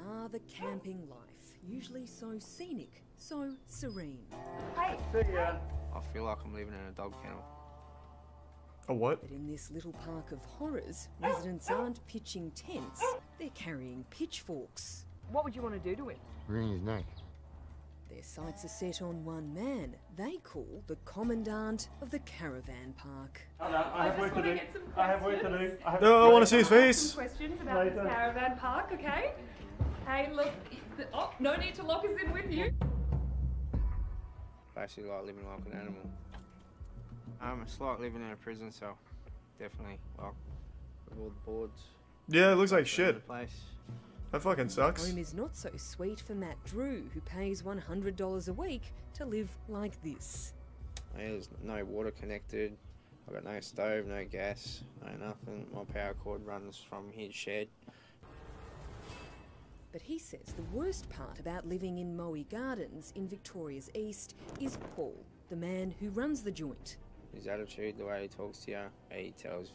Ah, the camping life. Usually so scenic, so serene. Hey! I feel like I'm living in a dog kennel. A what? But in this little park of horrors, residents aren't pitching tents, they're carrying pitchforks. What would you want to do to him? Wring his neck. Their sights are set on one man they call the commandant of the caravan park. I have work to do. I have work to do. No, I want to see his face. Some questions about this caravan park, okay? Hey, look. Oh, no need to lock us in with you. Basically like living like an animal. It's like living in a prison cell. Definitely. Like, with all the boards. Yeah, it looks like shit. The place. That fucking sucks. Home is not so sweet for Matt Drew, who pays $100 a week to live like this. There's no water connected. I've got no stove, no gas, no nothing. My power cord runs from his shed. But he says the worst part about living in Moe Gardens in Victoria's East is Paul, the man who runs the joint. His attitude, the way he talks to you, he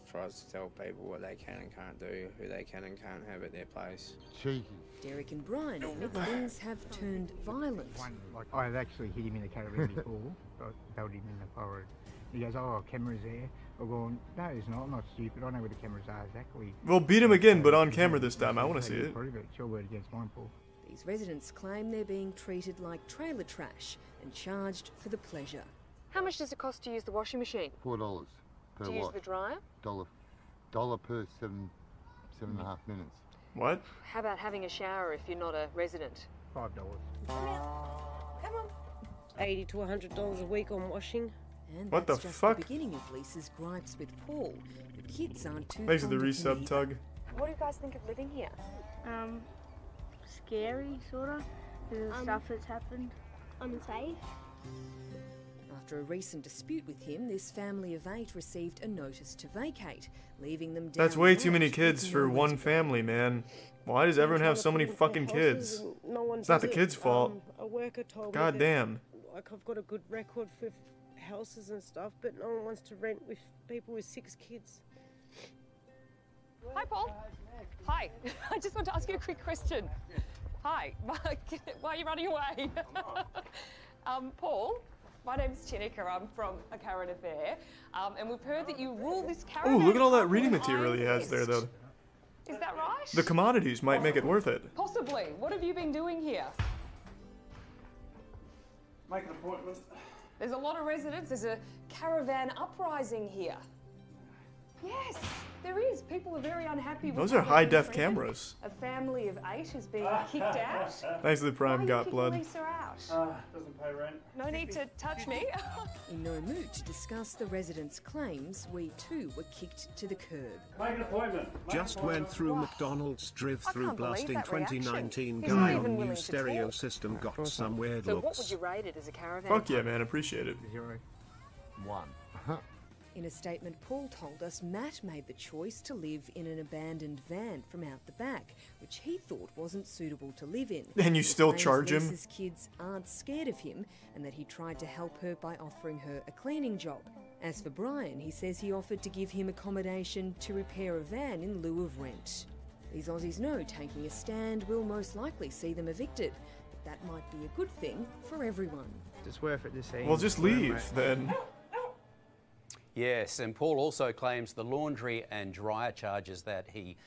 tries to tell people what they can and can't do, who they can and can't have at their place. Cheeky. Derek and Brian admit things have turned violent. I've actually hit him in the caravan before. I belted him in the forehead. He goes, "Oh, camera's there." I'm going, "No, it's not. I'm not stupid. I know where the cameras are exactly." We'll beat him again, but on camera this time. I want to see it. Prove it. It's your word against mine, Paul. These residents claim they're being treated like trailer trash and charged for the pleasure. How much does it cost to use the washing machine? $4 per To use wash. the dryer? Dollar per 7.5 minutes. What? How about having a shower if you're not a resident? $5. Come on. $80 to $100 a week on washing. And What the that's just fuck? the beginning of Lisa's gripes with Paul. The kids aren't too Thanks for the fond of him resub, either. Tug. What do you guys think of living here? Scary, sort of, because of stuff that's happened. Unsafe. After a recent dispute with him, this family of 8 received a notice to vacate, leaving them down That's way the too many road kids with for nowhere one to go. family, man. Why does everyone have so many fucking kids? No one It's not the does it. kids' fault. A worker told God me damn. like I've got a good record for houses and stuff, but no one wants to rent with people with 6 kids. Hi, Paul. Hi. I just want to ask you a quick question. Hi. Why are you running away? Paul, my name's Chinika. I'm from A Current Affair, and we've heard that you rule this Oh, Uh, caravan. look at all that park reading with material iron he has there, fist. though. Is that right? The commodities might make it worth it. Possibly. What have you been doing here? Make an appointment. There's a lot of residents. There's a caravan uprising here. Yes, there is. People are very unhappy with Those how are they've high been def treated. cameras. A family of 8 is being kicked out. Thanks to the Prime Why Got are you kicking Blood. Lisa out? Doesn't pay rent. No need to touch me. In no mood to discuss the residents' claims, we too were kicked to the curb. Make an appointment. Just went through McDonald's drive-through can't believe blasting that reaction. 2019 He's guy not on even willing new to stereo talk. system got some weird So what would looks. you rate it as a caravan? Fuck yeah, man. Appreciate it. 1. In a statement, Paul told us Matt made the choice to live in an abandoned van from out the back, which he thought wasn't suitable to live in. And you He still claims charge him? Lisa's kids aren't scared of him, and that he tried to help her by offering her a cleaning job. As for Brian, he says he offered to give him accommodation to repair a van in lieu of rent. These Aussies know taking a stand will most likely see them evicted, but that might be a good thing for everyone. It's worth it to see. Well, just leave then. Yes, and Paul also claims the laundry and dryer charges that he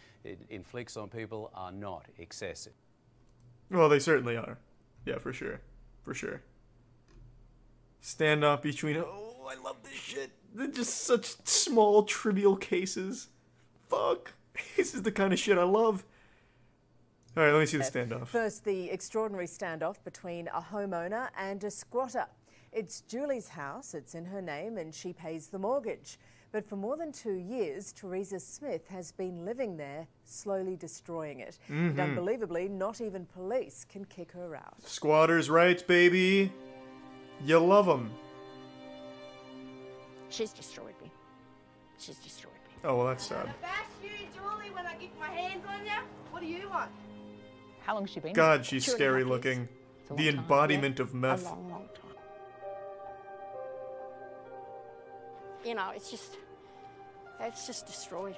inflicts on people are not excessive. Well, they certainly are. Yeah, for sure. For sure. Standoff between... Oh, I love this shit. They're just such small, trivial cases. Fuck. This is the kind of shit I love. All right, let me see the standoff. First, the extraordinary standoff between a homeowner and a squatter. It's Julie's house, it's in her name, and she pays the mortgage. But for more than 2 years, Teresa Smith has been living there, slowly destroying it. And unbelievably, not even police can kick her out. Squatters' rights, baby. You love them. She's destroyed me. She's destroyed me. Oh, well, that's sad. Bash you, Julie, when I get my hands on you? What do you want? How long has she been? God, she's 2.5 scary years. looking. a The long time, embodiment yeah. of meth. A long, long time. You know, it's just destroyed.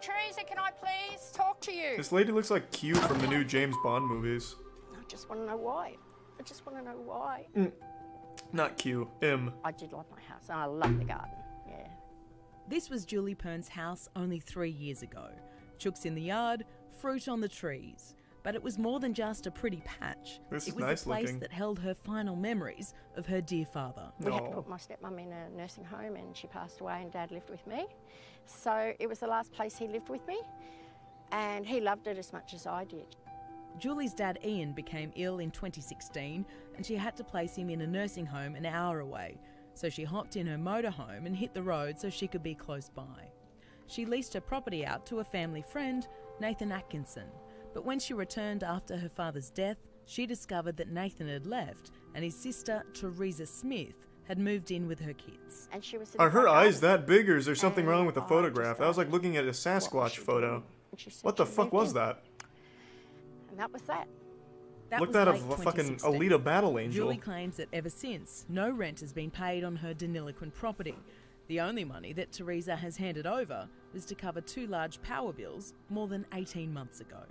Teresa, can I please talk to you? This lady looks like Q from the new James Bond movies. I just want to know why. I just want to know why. Not Q. M. I did love my house, and I love the garden. Yeah. This was Julie Pern's house only 3 years ago. Chooks in the yard, fruit on the trees. But it was more than just a pretty patch. This it is was nice the place looking. that held her final memories of her dear father. We had to put my stepmum in a nursing home, and she passed away, and Dad lived with me. So it was the last place he lived with me, and he loved it as much as I did. Julie's dad Ian became ill in 2016 and she had to place him in a nursing home an hour away. So she hopped in her motorhome and hit the road so she could be close by. She leased her property out to a family friend, Nathan Atkinson. But when she returned after her father's death, she discovered that Nathan had left and his sister, Teresa Smith, had moved in with her kids. And she was Are her eyes that big, or is there something wrong with the photograph? That was like looking at a Sasquatch photo. What the fuck was that? And that was that. Looked was out late of a fucking 2016. Alita Battle Angel. Julie claims that ever since, no rent has been paid on her deniliquin property. The only money that Teresa has handed over was to cover 2 large power bills more than 18 months ago.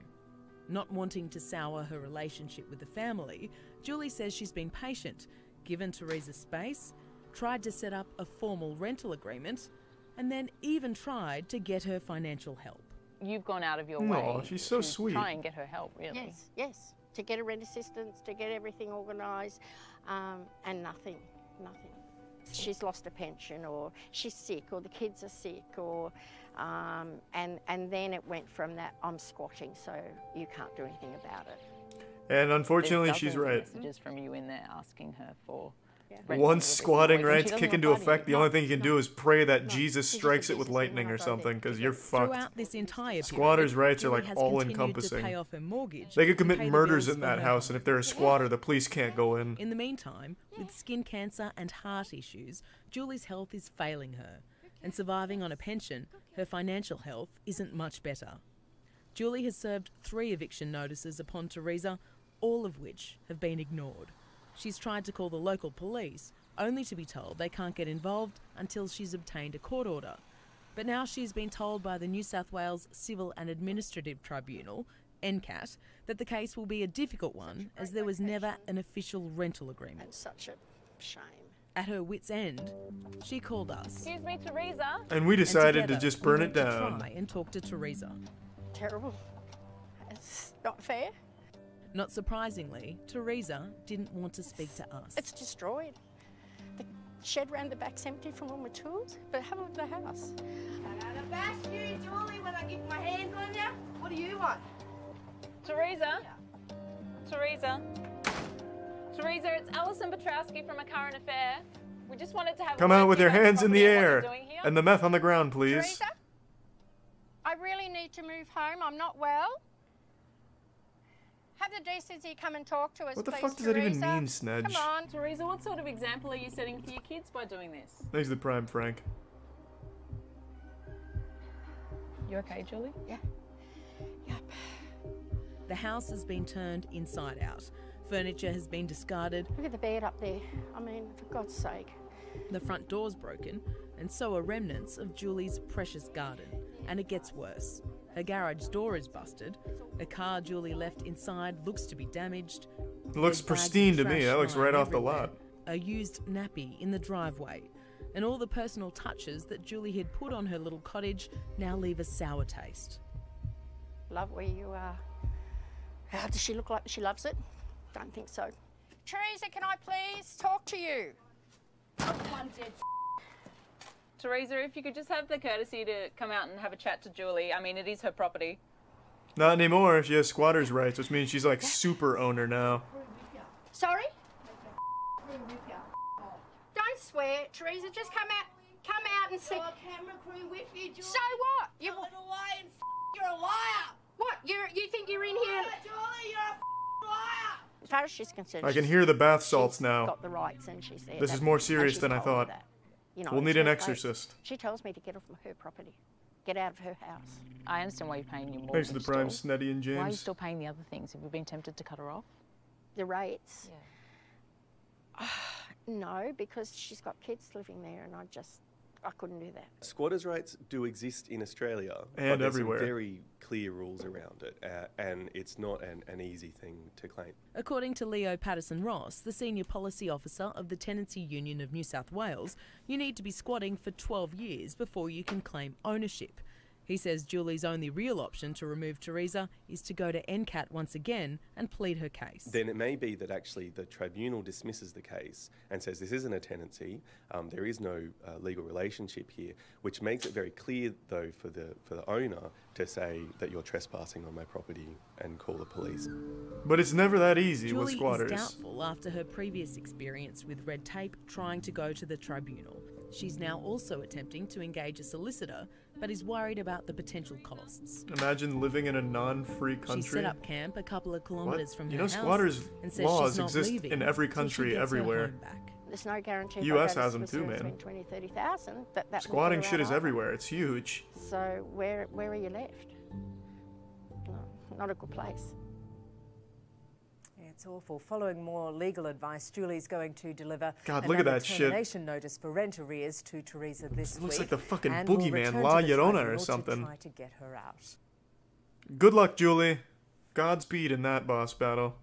Not wanting to sour her relationship with the family, Julie says she's been patient, given Teresa space, tried to set up a formal rental agreement, and then even tried to get her financial help. You've gone out of your Aw, way she's so to sweet. try and get her help, really. Yes, yes. To get a rent assistance, to get everything organised, and nothing. She's lost a pension, or she's sick, or the kids are sick, or and then it went from that, I'm squatting, so you can't do anything about it. And unfortunately, There's she's dozens of right. messages from you in there asking her for. Once squatting rights kick into effect, the only thing you can do is pray that Jesus strikes it with lightning or something, because you're fucked. Throughout this entire period, Squatters' rights are Julie like has all-encompassing. continued to pay off her mortgage They could and commit pay the murders bills in for that her house, home. and if they're a squatter, the police can't go in. In the meantime, with skin cancer and heart issues, Julie's health is failing her, and surviving on a pension, her financial health isn't much better. Julie has served 3 eviction notices upon Teresa, all of which have been ignored. She's tried to call the local police, only to be told they can't get involved until she's obtained a court order. But now she's been told by the New South Wales Civil and Administrative Tribunal, NCAT, that the case will be a difficult one as there was never an official rental agreement. Such a shame. At her wit's end, she called us. Excuse me, Teresa. And we decided to together, just we burn went it to down. try and talk to Teresa. Terrible. It's not fair. Not surprisingly, Teresa didn't want to speak to us. It's destroyed. Shed round the back's empty from all my tools, but have a look at the house. I bash you, Julie, when I get my hands on you. What do you want? Teresa? Teresa? Teresa, it's Alison Petrowski from A Current Affair. We just wanted to have Come a out word with with your you about hands in the property and what air. you're doing here. And the meth on the ground, please. Teresa? I really need to move home. I'm not well. Have the decency come and talk to us, What the please, fuck does that even Teresa. mean, Snedge? Come on. Teresa, what sort of example are you setting for your kids by doing this? There's the prime Frank. You okay, Julie? Yeah. The house has been turned inside out. Furniture has been discarded. Look at the bed up there. I mean, for God's sake. The front door's broken, and so are remnants of Julie's precious garden. And it gets worse. Her garage door is busted. A car Julie left inside looks to be damaged. It looks There's bags pristine of to me. trash That looks right lying off the everywhere. lot. A used nappy in the driveway. And all the personal touches that Julie had put on her little cottage now leave a sour taste. Love where you are. How does she look like she loves it? Don't think so. Teresa, can I please talk to you? Teresa, if you could just have the courtesy to come out and have a chat to Julie. I mean, it is her property. Not anymore. She has squatter's rights, which means she's like super owner now. Sorry? Don't swear. Teresa, just come out and see. Got a camera crew with you, Julie. So what? You Tell her to lie and you're a liar. What? You think you're in here? Julie, you're a liar. As far as she's concerned, I can she's- hear the bath salts she's now. got the rights and she's there. This is That- more and serious she's than I told me thought. that. You know, We'll it's need her an place. exorcist. She tells me to get off her property. Get out of her house. I understand why you're paying your mortgage. Thanks to the prime still. Sneddy and Why are you James. still paying the other things? Have you been tempted to cut her off? The rates? No, because she's got kids living there and I couldn't do that. Squatters' rights do exist in Australia, And but there's everywhere. some very clear rules around it, and it's not an easy thing to claim. According to Leo Patterson-Ross, the Senior Policy Officer of the Tenancy Union of New South Wales, you need to be squatting for 12 years before you can claim ownership. He says Julie's only real option to remove Teresa is to go to NCAT once again and plead her case. Then it may be that actually the tribunal dismisses the case and says this isn't a tenancy, there is no legal relationship here, which makes it very clear though for the owner to say that you're trespassing on my property and call the police. But it's never that easy Julie with squatters. is doubtful after her previous experience with red tape trying to go to the tribunal. She's now also attempting to engage a solicitor, but is worried about the potential costs. Imagine living in a non-free country. She set up camp a couple of kilometres from You her know, house squatters' and says laws she's not exist leaving in every till she country, gets her everywhere. home back. There's no guarantee. US if I go has to them too, solicitor man. between 20, 30,000. That Squatting shit is everywhere. It's huge. So where are you left? No, not a good place. It's awful. Following more legal advice, Julie's going to deliver God, look at another that shit. termination notice for rent arrears to Teresa this week. looks like the fucking and will boogeyman, return to La the Llorona or tribunal something. To try to get her out. Good luck, Julie. Godspeed in that boss battle.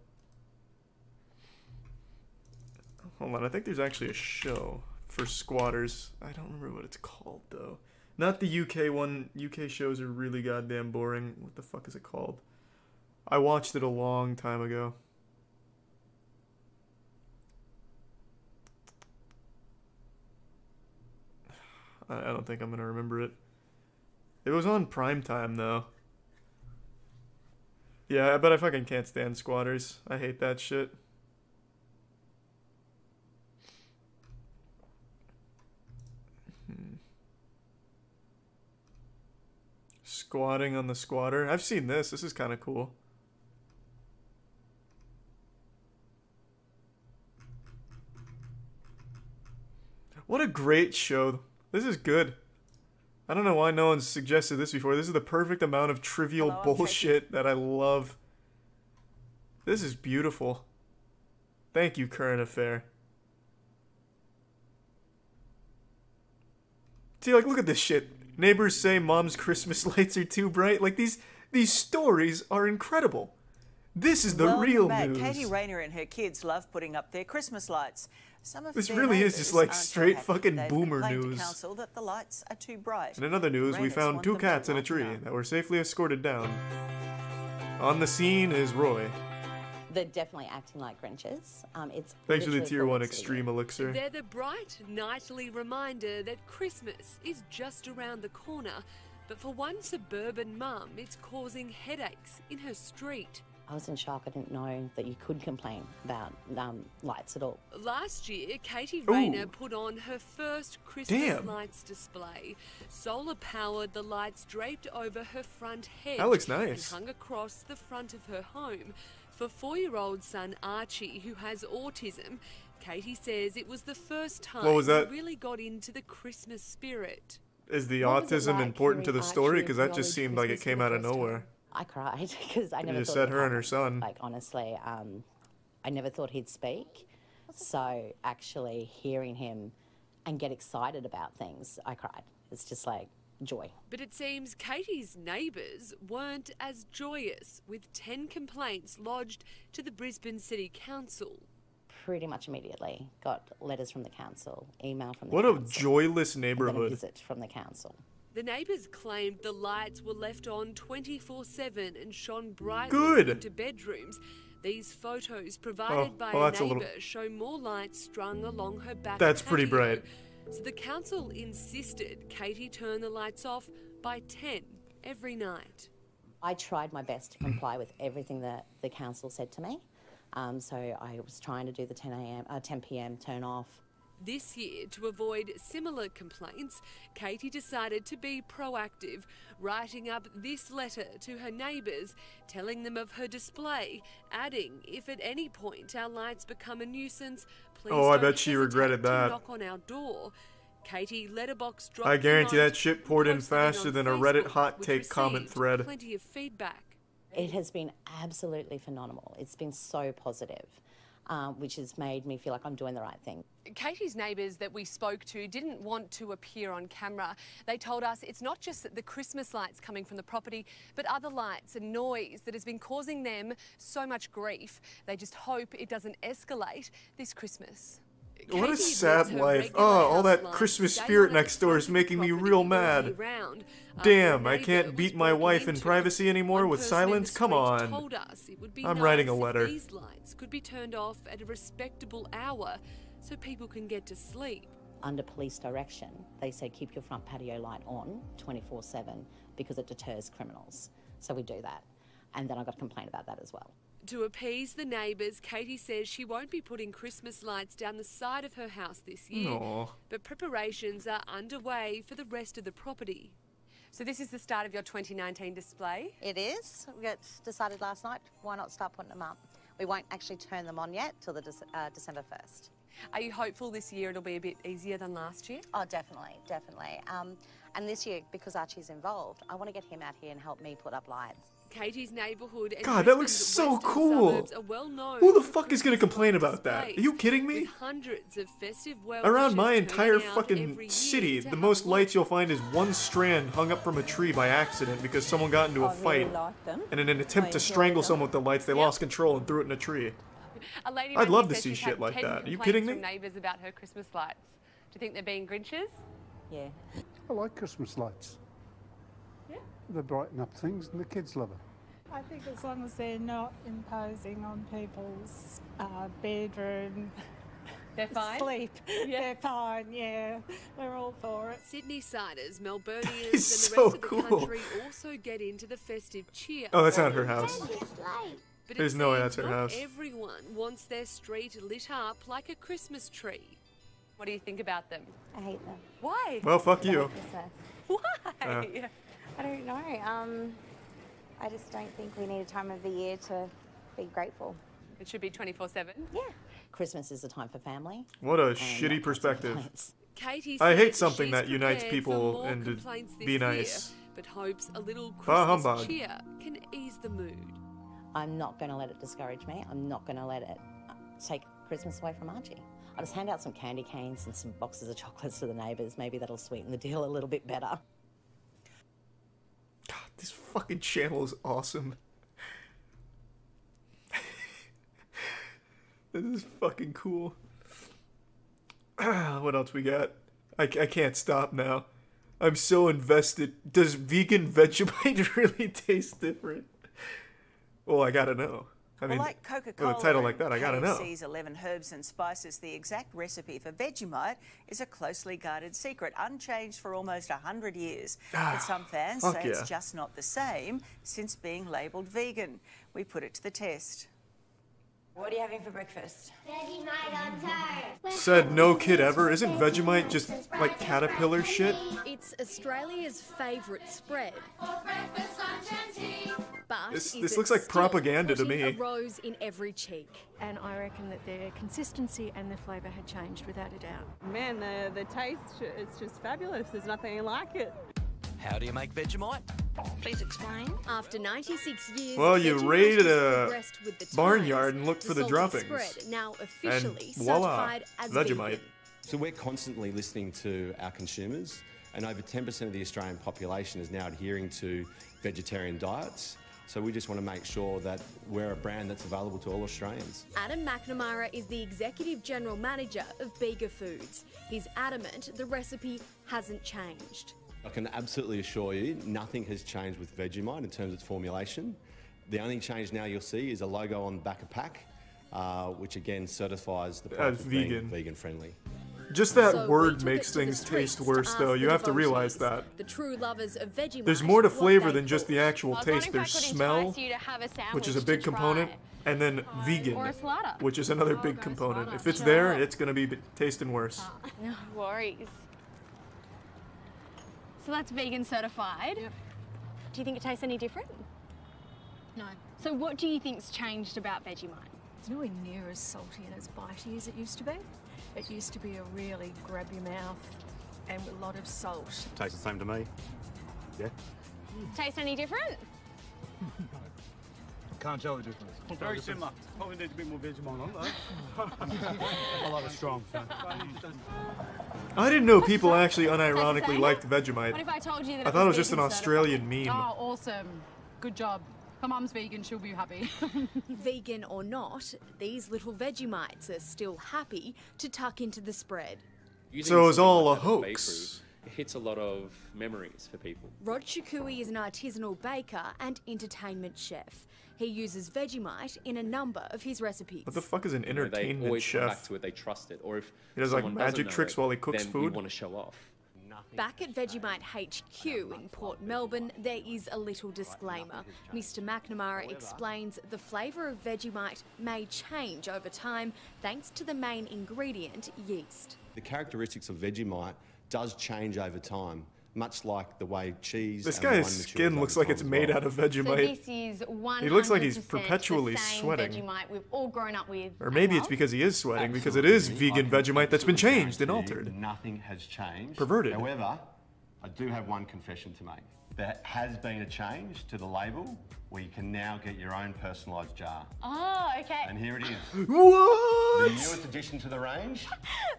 Hold on, I think there's actually a show for squatters. I don't remember what it's called, though. Not the UK one. UK shows are really goddamn boring. What the fuck is it called? I watched it a long time ago. I don't think I'm gonna remember it. It was on primetime, though. Yeah, I bet I fucking can't stand squatters. I hate that shit. Squatting on the squatter. I've seen this. This is kind of cool. What a great show. This is good. I don't know why no one's suggested this before. This is the perfect amount of trivial bullshit that I love. This is beautiful. Thank you, Current Affair. See, like, look at this shit. Neighbors say mom's Christmas lights are too bright. Like, these stories are incredible. This is the Welcome real back. news. Katie Rayner and her kids love putting up their Christmas lights. Some of This their really is neighbours just like aren't so straight happy. fucking They've boomer complained news. to council that the lights are too bright. And in other news, we Rayners found want 2 them to cats in a lighten tree up. that were safely escorted down. On the scene is Roy. They're definitely acting like Grinches. It's Thanks for the literally tier full 1 of extreme elixir. They're the bright, nightly reminder that Christmas is just around the corner, but for one suburban mum, it's causing headaches in her street. I was in shock. I didn't know that you could complain about lights at all. Last year, Katie Ooh. Rayner put on her first Christmas Damn. lights display. Solar-powered, the lights draped over her front hedge That looks nice. and hung across the front of her home. For 4-year-old son Archie, who has autism, Katie says it was the first time What was that? he really got into the Christmas spirit. Is the What was it autism like important to the hearing story? Archie Because that just acknowledge seemed like it Christmas came for out the of first time? nowhere. I cried because I You never just thought said it her and her happened. son. Like, honestly, I never thought he'd speak. So actually hearing him and get excited about things, I cried. It's just like joy. But it seems Katie's neighbours weren't as joyous, with 10 complaints lodged to the Brisbane City Council. Pretty much immediately got letters from the council, email from the What a council. joyless and then a neighborhood. visit from the council. The neighbours claimed the lights were left on 24/7 and shone brightly Good. into bedrooms. These photos provided by well, a that's a little- neighbour show more lights strung along her back That's pretty patio. bright. So the council insisted Katie turn the lights off by 10 every night. I tried my best to comply with everything that the council said to me. So I was trying to do the 10 p.m. turn off. This year, to avoid similar complaints, Katie decided to be proactive, writing up this letter to her neighbours, telling them of her display, adding, if at any point our lights become a nuisance, please Oh, I don't bet she hesitate regretted to that. knock on our door. Katie letterbox dropped I the guarantee note, that shit poured in posted it faster on than a Reddit Facebook, hot which take comment received thread. plenty of feedback. It has been absolutely phenomenal. It's been so positive, which has made me feel like I'm doing the right thing. Katie's neighbours that we spoke to didn't want to appear on camera. They told us it's not just the Christmas lights coming from the property, but other lights and noise that has been causing them so much grief. They just hope it doesn't escalate this Christmas. What a Katie sad admits her life. regular Oh, all house that lights Christmas stay spirit on at next the door front is of the making me property real all mad. year round. Damn, A I can't neighbour beat was my broken wife in into. privacy anymore One with person in the silence? Come street on. told us it would be I'm nice writing a if letter. these lights could be turned off at a respectable hour so people can get to sleep. Under police direction, they said keep your front patio light on 24/7 because it deters criminals. So we do that. And then I got a complaint about that as well. To appease the neighbours, Katie says she won't be putting Christmas lights down the side of her house this year, Aw. but preparations are underway for the rest of the property. So this is the start of your 2019 display? It is. We decided last night, why not start putting them up? We won't actually turn them on yet till the December 1st. Are you hopeful this year it'll be a bit easier than last year? Oh, definitely, definitely. And this year, because Archie's involved, I want to get him out here and help me put up lights. Katie's neighbourhood and God, that looks Brisbane's so western cool. suburbs are well known Who the for fuck is gonna complain about that? Are displays, you kidding me? with hundreds of festive Around my well-wishers entire turning out fucking every city, year to the have most a lights you'll find is one strand hung up from a tree by accident because someone got into a fight. And in an attempt to strangle someone with the lights, they lost control and threw it in a tree. A lady I'd rang me love to said see she's shit had like 10 that. Are you complaints kidding me? from neighbours about her Christmas lights. Do you think they're being Grinches? Yeah. I like Christmas lights. Yeah. They brighten up things and the kids love it. I think as long as they're not imposing on people's bedroom They're fine? sleep, they're fine, yeah. We're all for it. Sydney-siders, Melburnians It's and the so rest of the cool. country also get into the festive cheer. Oh, that's not her house. But There's it no way seems that's her not house. everyone wants their street lit up like a Christmas tree. What do you think about them? I hate them. Why? Well, fuck you. Why? I don't know. I just don't think we need a time of the year to be grateful. It should be 24/7. Yeah. Christmas is a time for family. What a and shitty not perspective. complaints. Katie I hate says something she's that unites prepared for people more and to complaints this be year, nice. but hopes a little Bah Christmas humbug. cheer can ease the mood. I'm not going to let it discourage me. I'm not going to let it take Christmas away from Archie. I'll just hand out some candy canes and some boxes of chocolates to the neighbours. Maybe that'll sweeten the deal a little bit better. God, this fucking channel is awesome. This is fucking cool. What else we got? I can't stop now. I'm so invested. Does vegan Vegemite really taste different? Well, I gotta know. I mean, well, like Coca-Cola, with a title like that, I gotta know. KFC's 11 herbs and spices, the exact recipe for Vegemite is a closely guarded secret, unchanged for almost 100 years. But some fans say it's just not the same since being labelled vegan. We put it to the test. What are you having for breakfast? Vegemite on toast. Said no kid ever. Isn't Vegemite just like caterpillar shit? It's Australia's favourite spread. But This looks like propaganda to me. A rose in every cheek. And I reckon that their consistency and their flavour had changed without a doubt. Man, the taste, it's just fabulous. There's nothing like it. How do you make Vegemite? Please explain. After 96 years, Well, you Vegemite raided has a progressed with the barnyard times. and looked for the salty droppings. Spread, now officially And voila, certified as Vegemite. vegan. So we're constantly listening to our consumers, and over 10% of the Australian population is now adhering to vegetarian diets. So we just want to make sure that we're a brand that's available to all Australians. Adam McNamara is the Executive General Manager of Bega Foods. He's adamant the recipe hasn't changed. I can absolutely assure you, nothing has changed with Vegemite in terms of its formulation. The only change now you'll see is a logo on the back of pack, which again certifies the product as being vegan friendly. Just that So word we took makes it to the things streets taste to worse, ask though. the You have to realize devotees, that. The true lovers of Vegemite. There's more to what flavor they than just the actual thought. taste. There's smell, which is a big component, and then vegan, Or a slider. which is another big component. If it's there, it's going to be tasting worse. No worries. So that's vegan certified. Yep. Do you think it tastes any different? No. So what do you think's changed about Vegemite? It's nowhere near as salty and as bitey as it used to be. It used to be a really grab your mouth and with a lot of salt. Tastes the same to me. Yeah. Taste any different? Can't tell the difference. Very similar. Probably needs a bit more Vegemite on though. I love it strong. So. I didn't know people actually unironically liked Vegemite. What if I told you that I thought it was just an Australian meme. Oh, awesome. Good job. My mum's vegan, she'll be happy. Vegan or not, these little Vegemites are still happy to tuck into the spread. So it was all a It hoax. hits a lot of memories for people. Rod Shakui is an artisanal baker and entertainment chef. He uses Vegemite in a number of his recipes. What the fuck is an They entertainment always come back chef? to it. They trust it, or if He does like someone doesn't magic know tricks it, while he cooks then food? you want to show off. Back at Vegemite HQ in Port Melbourne, there is a little disclaimer. Mr. McNamara explains the flavour of Vegemite may change over time thanks to the main ingredient, yeast. The characteristics of Vegemite does change over time, much like the way cheese. This and wine guy's matures skin over looks like time it's as made well. out of Vegemite. So this is 100% He looks like he's the perpetually same sweating. Vegemite we've all grown up with. Or maybe it's because he is sweating, because it is vegan Vegemite that's been changed and Guarantee you altered. that nothing has changed. Perverted. However, I do have one confession to make. There has been a change to the label where you can now get your own personalised jar. Oh, okay. And here it is. What? The newest addition to the range.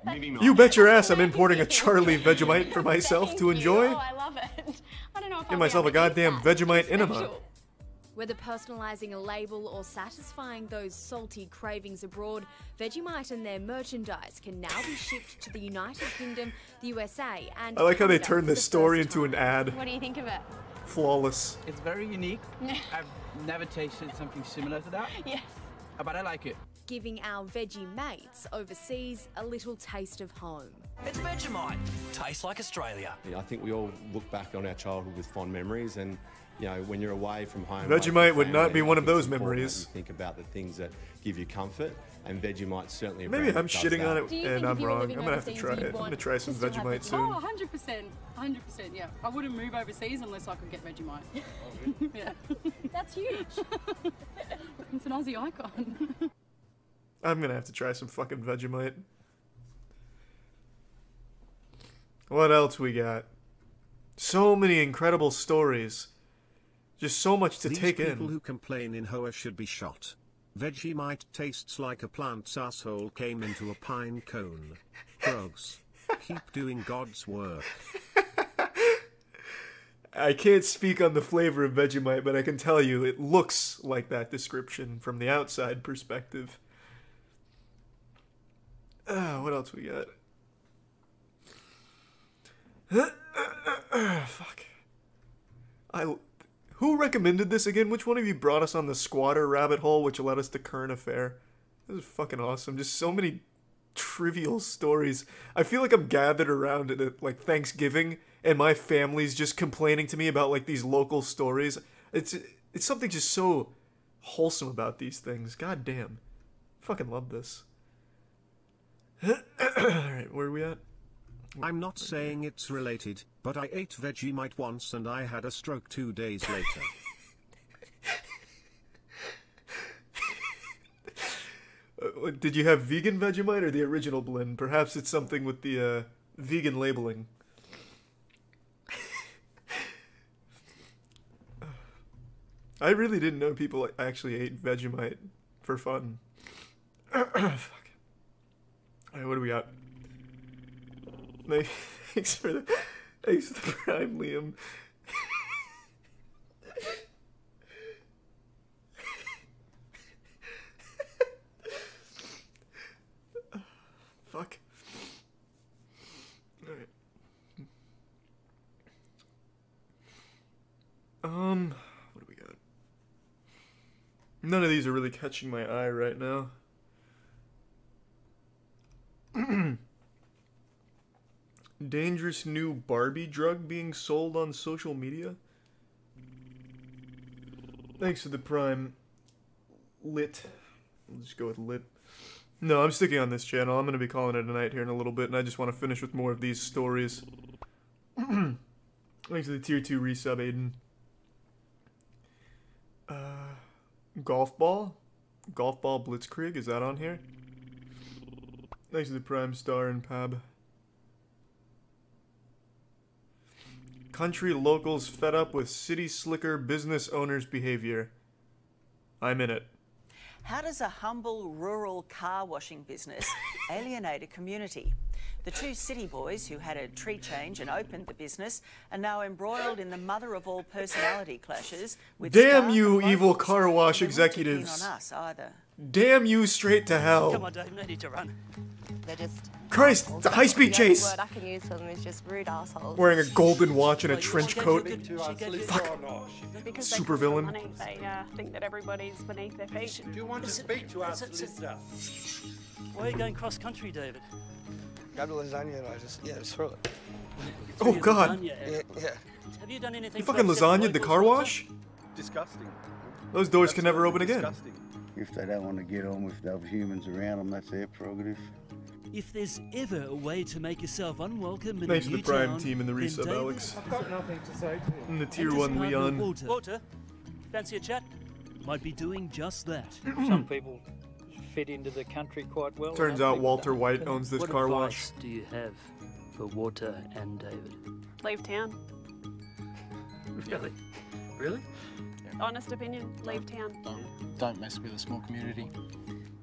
Mini You bet your ass I'm importing a Charlie Vegemite for myself to enjoy. Oh, I love it. I don't know if Get I'll myself be a able to eat goddamn that. Vegemite enema. Special. Whether personalising a label or satisfying those salty cravings abroad, Vegemite and their merchandise can now be shipped to the United Kingdom, the USA, and I like how they Canada turned for this the story first into an ad. What do you think of it? Flawless. It's very unique. I've never tasted something similar to that. Yes. But I like it. Giving our veggie mates overseas a little taste of home. It's Vegemite. Tastes like Australia. I think we all look back on our childhood with fond memories, and you know, when you're away from home, Vegemite away from would not family, be one of I think those it's important memories. that you think about the things that give you comfort, and Vegemite's certainly a Maybe brand I'm that does shitting that. on it and I'm wrong. I'm gonna have to try it. I'm want gonna try some to still have Vegemite Vegemite? soon. Oh, 100%. 100%, yeah. I wouldn't move overseas unless I could get Vegemite. Yeah. That's huge. It's an Aussie icon. I'm gonna have to try some fucking Vegemite. What else we got? So many incredible stories. Just so much to These take people in. who complain in Hoa should be shot. Vegemite tastes like a plant's asshole came into a pine cone. Gross. Keep doing God's work. I can't speak on the flavor of Vegemite, but I can tell you it looks like that description from the outside perspective. What else we got? Fuck. Who recommended this again? Which one of you brought us on the squatter rabbit hole, which led us to current affair? This is fucking awesome. Just so many trivial stories. I feel like I'm gathered around at like Thanksgiving, and my family's just complaining to me about like these local stories. It's something just so wholesome about these things. God damn. Fucking love this. Alright, where are we at? I'm not saying it's related, but I ate Vegemite once and I had a stroke 2 days later. Did you have vegan Vegemite or the original blend? Perhaps it's something with the vegan labeling. I really didn't know people actually ate Vegemite for fun. Fuck. Alright, what do we got? Thanks for the prime, Liam. Fuck. Alright. What do we got? None of these are really catching my eye right now. Dangerous new Barbie drug being sold on social media? Thanks for the prime. Lit. We'll just go with lit. No, I'm sticking on this channel. I'm going to be calling it a night here in a little bit, and I just want to finish with more of these stories. Thanks for the tier 2 resub, Aiden. Golf ball? Golf ball Blitzkrieg, is that on here? Thanks for the prime star and Pab. Country locals fed up with city slicker business owners' behavior. I'm in it. How does a humble rural car washing business alienate a community? The two city boys who had a tree change and opened the business are now embroiled in the mother of all personality clashes with damn you, evil car wash executives. On us either. Damn you straight to hell. Come on, Dave, no need to run. They're just Christ, it's a high-speed chase. The word I can use for them is just rude assholes. Wearing a golden watch and a trench coat. Fuck. Because super they villain. Money, they think that everybody's beneath their feet. Do you want to speak to our solicitor? Why are you going cross-country, David? Grab the lasagna and I just throw it. Oh God. Yeah. Have you done anything? You fucking lasagna the car wash? Disgusting. Those doors can never open again. If they don't want to get on with other humans around them, that's their prerogative. If there's ever a way to make yourself unwelcome in Thanks a to new the prime town, team and the then resub, David, Alex. I've got nothing to say to you. And the tier and 1 his partner, Leon. Walter, fancy a chat? Might be doing just that. Some people fit into the country quite well. Turns out Walter White owns this what car advice wash. do you have for Walter and David? Leave town. Really? Really? Honest opinion, leave town. Don't mess with a small community.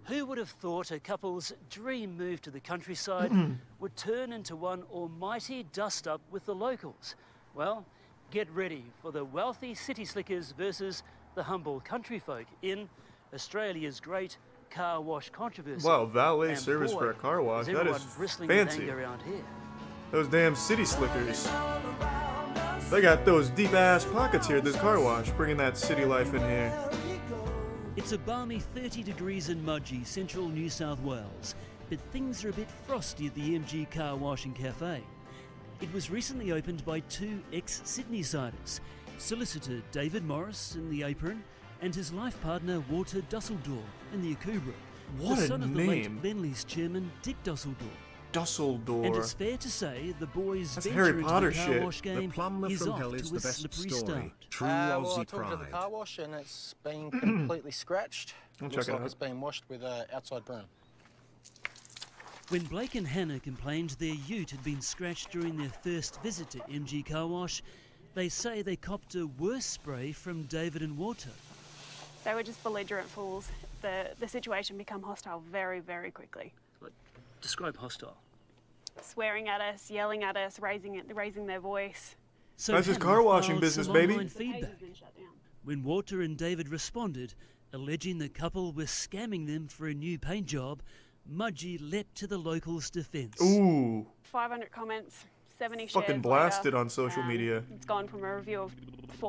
Who would have thought a couple's dream move to the countryside would turn into one almighty dust-up with the locals? Well, get ready for the wealthy city slickers versus the humble country folk in Australia's great car wash controversy. Wow, valet And service boy, for a car wash. That is bristling fancy. with anger around here. Those damn city slickers. They got those deep-ass pockets here at this car wash, bringing that city life in here. It's a balmy 30 degrees in Mudgee, central New South Wales, but things are a bit frosty at the MG Car Wash and Cafe. It was recently opened by two ex-Sydney-siders, solicitor David Morris in the apron and his life partner Walter Dusseldorf in the Akubra, What the a son of the name. late Bentley's chairman Dick Dusseldorf. Dusseldorf. And it's fair to say the boys' That's venture Harry into Potter the car shit. wash The game plumber is from off hell to is a the best slippery story. start. True Well, I Aussie took it to the pride. car wash and it's been completely scratched. I'll Looks check it like out. it's been washed with an outside broom. When Blake and Hannah complained their ute had been scratched during their first visit to MG Car Wash, they say they copped a worse spray from David and Walter. They were just belligerent fools. The situation became hostile very, very quickly. Describe hostile. Swearing at us, yelling at us, raising their voice. So That's his Hannah car washing filed business, some baby. online feedback. When Walter and David responded, alleging the couple were scamming them for a new paint job, Mudgee leapt to the locals' defence. Ooh. 500 comments 70 shares Fucking blasted later, on social media. It's gone from a review of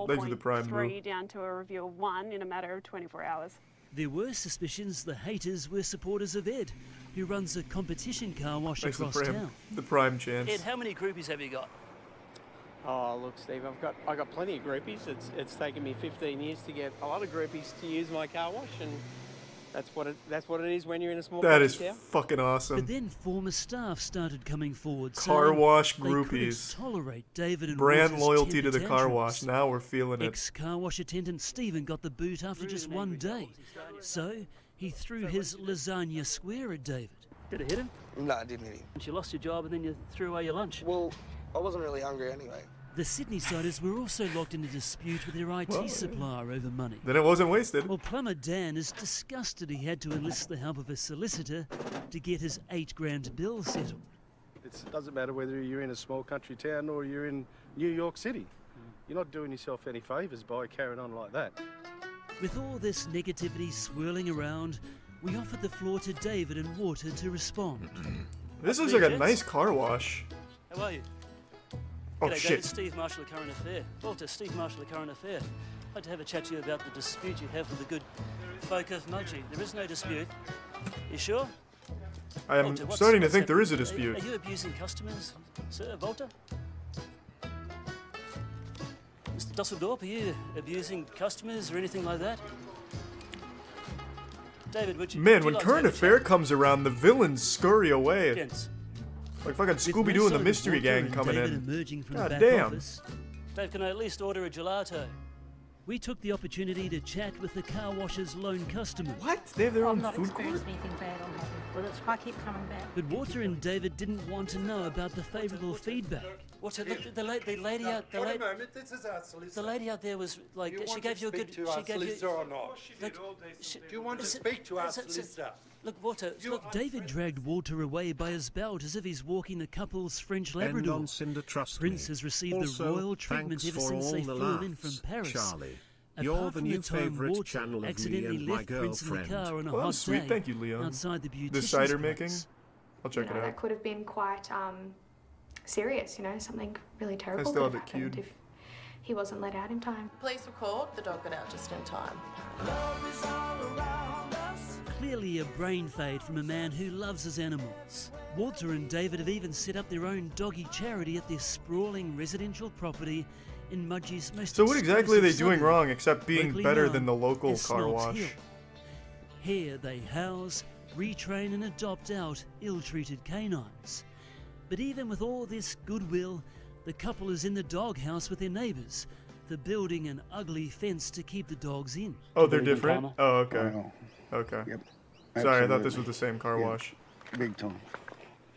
Thanks for the Prime, bro. 4.3 down to a review of 1 in a matter of 24 hours. There were suspicions the haters were supporters of Ed, who runs a competition car wash Thanks across the town. Prime chance. Ed, how many groupies have you got? Oh, look, Steve, I got plenty of groupies. It's taken me 15 years to get a lot of groupies to use my car wash, and that's what it is when you're in a small That is town. fucking awesome. But then former staff started coming forward, Car saying wash they couldn't groupies. tolerate David and Brand Walter's loyalty temper to the car tantrums. wash. Now we're feeling it. Ex-car wash attendant Stephen got the boot after just one day, so he threw his lasagna square at David. Did it hit him? No, I didn't hit him. And you lost your job and then you threw away your lunch. Well, I wasn't really hungry anyway. The Sydney-siders were also locked in a dispute with their IT supplier over money. Then it wasn't wasted. Well, plumber Dan is disgusted he had to enlist the help of a solicitor to get his $8,000 bill settled. It doesn't matter whether you're in a small country town or you're in New York City. You're not doing yourself any favours by carrying on like that. With all this negativity swirling around, we offered the floor to David and Walter to respond. This looks like a nice car wash. How are you? Oh, G'day, shit. David, Steve Marshall of Current Affair. Walter, Steve Marshall of Current Affair. I'd like to have a chat to you about the dispute you have with the good folk of Mudgee. There is no dispute. You sure? I am Walter, starting to what's think there is a happening? dispute. Are you abusing customers, sir, Walter? Mr. Dusseldorp, are you abusing customers or anything like that? David, would you... Man, would you when like to Current have a Affair chat? comes around, the villains scurry away. Gents. Like fucking With Scooby-Doo no and the sign of Mystery Walter Gang and coming David in. emerging from the God back damn. office, Dave, can I at least order a gelato? we took the opportunity to chat with the car wash's lone customers. What? They have their own I've not food court? experienced anything bad. I'm happy with it. I keep coming back. But Walter and David didn't want to know about the favourable feedback. What's it? Look, the lady out there. Wait a moment, this is our solicitor. The lady out there was like, Do you she want gave to you a good. speak to our She gave you. solicitor or not? Look, Do you want to speak to our solicitor? Look, Walter. Look, David dragged Walter away by his belt as if he's walking the couple's French Labrador. on Cinder, trust Prince me. has received Also, the royal treatment thanks ever for since all they the flew him in from laughs, Paris. Charlie. Apart You're the from new time favourite Walter channel of me accidentally and my left Prince in the girlfriend. car on a Well, that hot was sweet. day Thank you, Leon. outside the The beautician's cider place. making? I'll check it That out. could have been quite serious, something really terrible still could have have it happened queued. if he wasn't let out in time. Police were called, the dog got out just in time. Clearly a brain fade from a man who loves his animals. Walter and David have even set up their own doggy charity at their sprawling residential property in Mudgee's most So what exactly are they doing suburb, wrong except being locally better known than the local as car Snogs wash? Hill. Here they house, retrain and adopt out ill-treated canines. But even with all this goodwill, the couple is in the doghouse with their neighbours for building an ugly fence to keep the dogs in. Oh, they're different? Oh, okay. Oh, Okay. Yep. Sorry, I thought this Absolutely. was the same car Yeah. wash. Big time.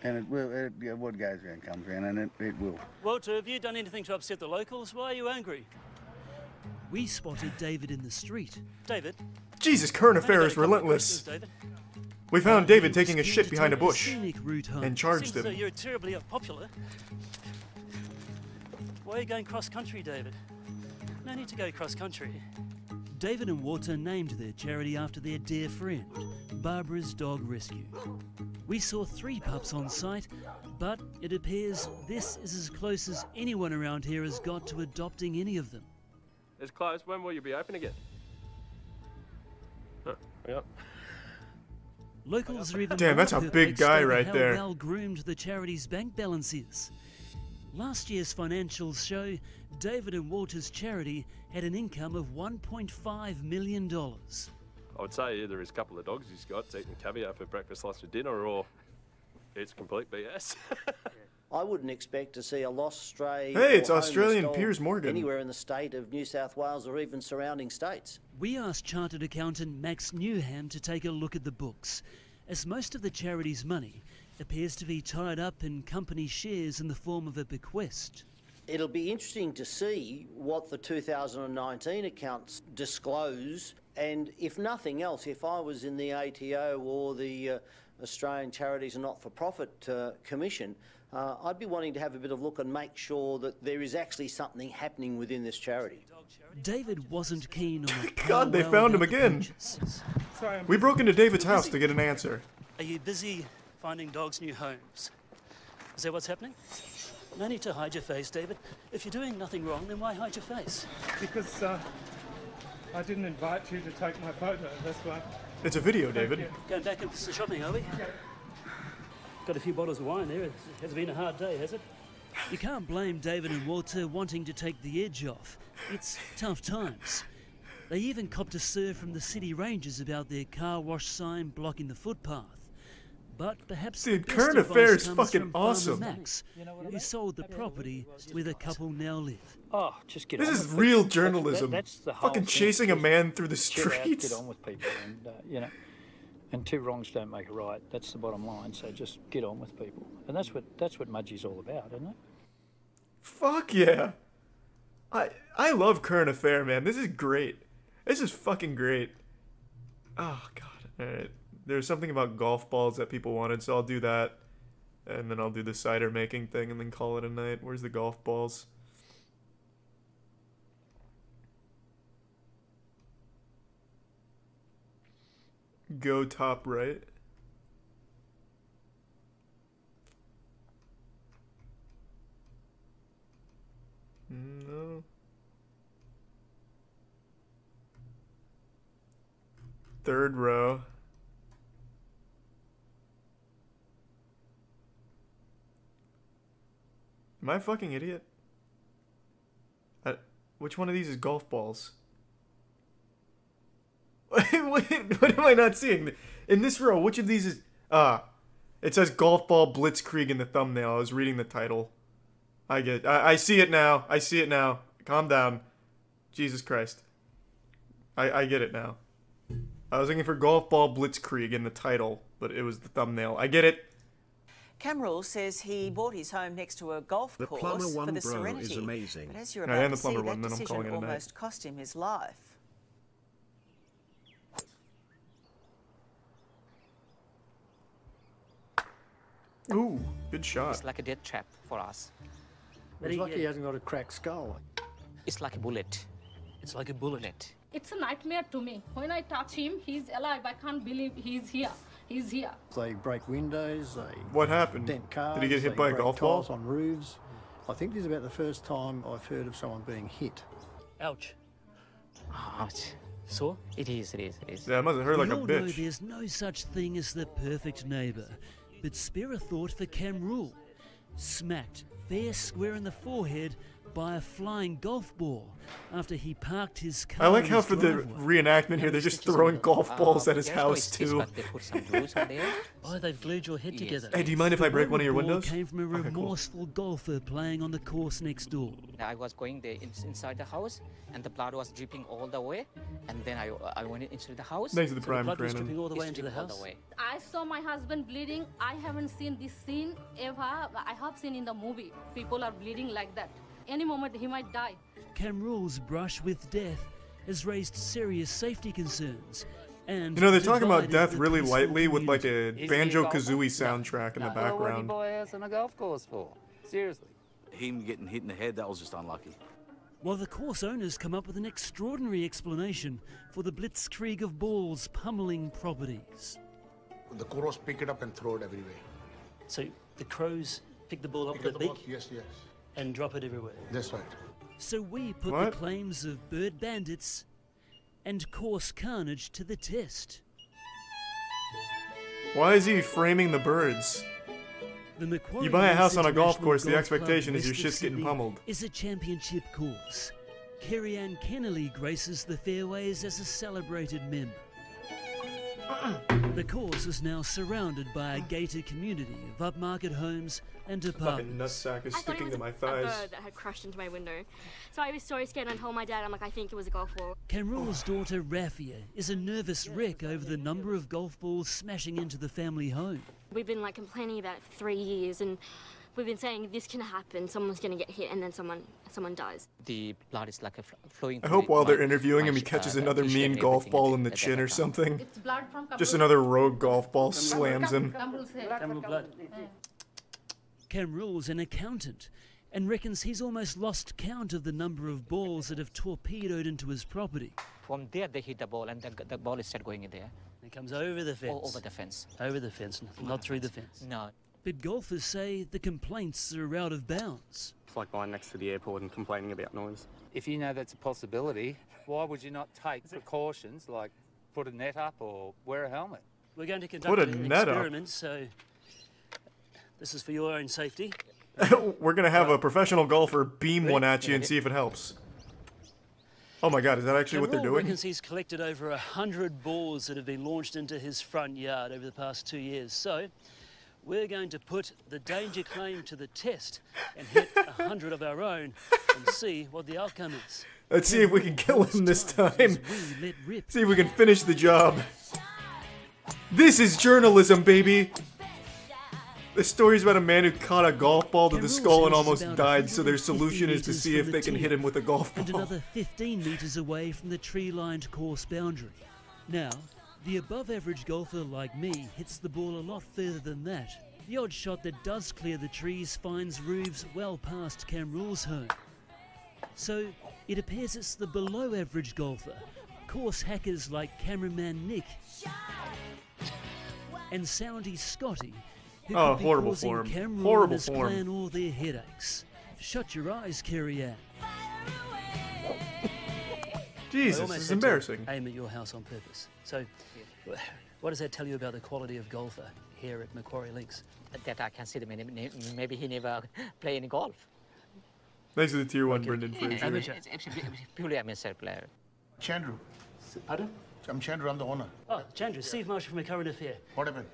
And it will, what guy's going to come around, and it will. Walter, have you done anything to upset the locals? Why are you angry? We spotted David in the street. David? Jesus, Current I've only Affair got is a couple of relentless. questions, David. We found David taking a shit behind a bush Scenic route home. and charged Seems as though him. you're terribly unpopular. Why are you going cross-country, David? No need to go cross-country. David and Walter named their charity after their dear friend, Barbara's Dog Rescue. We saw 3 pups on site, but it appears this is as close as anyone around here has got to adopting any of them. It's closed. When will you be open again? Yep. Locals are even Damn, more that's a big perplexed guy over right how there. well groomed the charity's bank balance is. Last year's financials show David and Walter's charity had an income of $1.5 million. I would say either his couple of dogs he's got eating caviar for breakfast, lunch, and dinner, or it's complete BS. I wouldn't expect to see a lost stray. Hey, it's or homeless Australian dog Piers Morgan. anywhere in the state of New South Wales or even surrounding states. We asked Chartered Accountant Max Newham to take a look at the books, as most of the charity's money appears to be tied up in company shares in the form of a bequest. It'll be interesting to see what the 2019 accounts disclose, and if nothing else, if I was in the ATO or the Australian Charities and Not-for-Profit Commission, I'd be wanting to have a bit of look and make sure that there is actually something happening within this charity. David wasn't keen on a God, they powwow found him about the again. purchase. We broke into David's house to get an answer. Are you busy finding dogs new homes? Is that what's happening? No need to hide your face, David. If you're doing nothing wrong, then why hide your face? Because I didn't invite you to take my photo, that's why. It's a video, David. Going back into the shopping, are we? Got a few bottles of wine there. It has been a hard day, has it? You can't blame David and Walter wanting to take the edge off. It's tough times. They even copped a serve from the city rangers about their car wash sign blocking the footpath. But perhaps Dude, the best Current advice Affairs comes fucking from Farmer awesome. Max, who sold the property where the couple now live. Oh, just get This on is with real people. journalism. That's the whole Fucking thing. chasing a Just man through the get out, streets. get on with people, and you know, and two wrongs don't make a right. That's the bottom line. So just get on with people, and that's what Mudgie's all about, isn't it? Fuck yeah. I love Current Affair, man. This is great. This is fucking great. Oh, God. Alright. There's something about golf balls that people wanted, so I'll do that. And then I'll do the cider making thing and then call it a night. Where's the golf balls? Go top right. No. Third row. Am I a fucking idiot? Which one of these is golf balls? What am I not seeing? In this row, which of these is... it says Golf Ball Blitzkrieg in the thumbnail. I was reading the title. I see it now. I see it now. Calm down. Jesus Christ. I get it now. I was looking for Golf Ball Blitzkrieg in the title, but it was the thumbnail. I get it. Camrul says he bought his home next to a golf The course Plumber for One the Bro Serenity. is amazing. But as you're I about am to the Plumber see, One, that then I'm decision calling it a night. almost cost him his life. Ooh, good shot. It's like a death trap for us. It's lucky he hasn't got a cracked skull. It's like a bullet. It's like a bullet. It's a nightmare to me. When I touch him, he's alive. I can't believe he's here. He's here. They break windows, they What happened? dent cars, Did he get hit they by a break golf ball? tiles on roofs. I think this is about the first time I've heard of someone being hit. Ouch. Ouch. So? It is. Yeah, it must have hurt like We a all know bitch. there's no such thing as the perfect neighbour, but spare a thought for Camrul. Smacked fair square in the forehead by a flying golf ball after he parked his car. I like in how his for the driveway. reenactment here, they're just throwing golf balls at his house too. Oh, they've glued your head together. Hey, do you mind if I break one of your The ball windows? came from a Okay, cool. remorseful golfer playing on the course next door. I was going there inside the house, and the blood was dripping all the way. And then I went into the house. Thanks to the So Prime blood was Crandon. dripping all the way into the all house? way. I saw my husband bleeding. I haven't seen this scene ever. I have seen in the movie. People are bleeding like that. Any moment he might die. Camrul's brush with death has raised serious safety concerns. And You know, they're talking about divided death the really peaceful lightly with like a Is he a Banjo-Kazooie golfer? soundtrack in the Well, what did he background. buy us on a golf course for? Seriously. Him getting hit in the head, that was just unlucky. While the course owners come up with an extraordinary explanation for the blitzkrieg of balls pummeling properties. The crows pick it up and throw it everywhere. So the crows pick the ball up Pick with up their the beak ball, yes, yes. and drop it everywhere. That's right. So we put What? the claims of bird bandits and course carnage to the test. Why is he framing the birds? The Macquarie You buy a house on a golf International course, the Golf expectation Club is your west of shit's getting Sydney pummeled. Is a championship course. Kerry-Ann Kennelly graces the fairways as a celebrated member. The course is now surrounded by a gated community of upmarket homes and Fucking apartments. nutsack is I thought it sticking was to my a thighs. bird that had crashed into my window. So I was so scared and I told my dad, I'm like, I think it was a golf ball. Camrul's daughter Rafia is a nervous wreck over the number of golf balls smashing into the family home. We've been like complaining about it for 3 years and we've been saying this can happen, someone's going to get hit and then someone dies. The blood is like a flowing. I hope while they're my- interviewing him, my he catches the another t-shirt mean and golf everything ball at in the at chin or time. something. It's blood from Just another rogue golf ball slams him. Camrul's an accountant and reckons he's almost lost count of the number of balls that have torpedoed into his property. From there, they hit the ball, and the ball is start going in there. It comes over the fence. Over the fence. Over the fence, not through the fence. No. But golfers say the complaints are out of bounds. It's like buying next to the airport and complaining about noise. If you know that's a possibility, why would you not take precautions like put a net up or wear a helmet? We're going to conduct an experiment, so this is for your own safety. We're going to have a professional golfer beam one at you and see if it helps. Oh my God, is that actually what they're doing? Reckons he's collected over 100 balls that have been launched into his front yard over the past 2 years. So we're going to put the danger claim to the test and hit 100 of our own and see what the outcome is. Let's see if we can kill him this time. See if we can finish the job. This is journalism, baby! The story's about a man who caught a golf ball to the skull and almost died, so their solution is to see if they can hit him with a golf ball. And another 15 metres away from the tree-lined course boundary. Now, the above-average golfer like me hits the ball a lot further than that. The odd shot that does clear the trees finds roofs well past Camrul's home. So, it appears it's the below-average golfer, course hackers like cameraman Nick and soundy Scotty, who could be horrible causing form. Camrul Horrible and his form. clan all their headaches. Shut your eyes, Kerry-Ann. Jesus, this is embarrassing. Aim at your house on purpose. So, what does that tell you about the quality of golfer here at Macquarie Links? That I can see that maybe he never played any golf. Thanks to the tier 1 Brendan Fraser. It's purely amateur player. Chandru. Pardon? I'm Chandru, I'm the owner. Oh, Chandru, Steve Marshall from A Current Affair. What happened?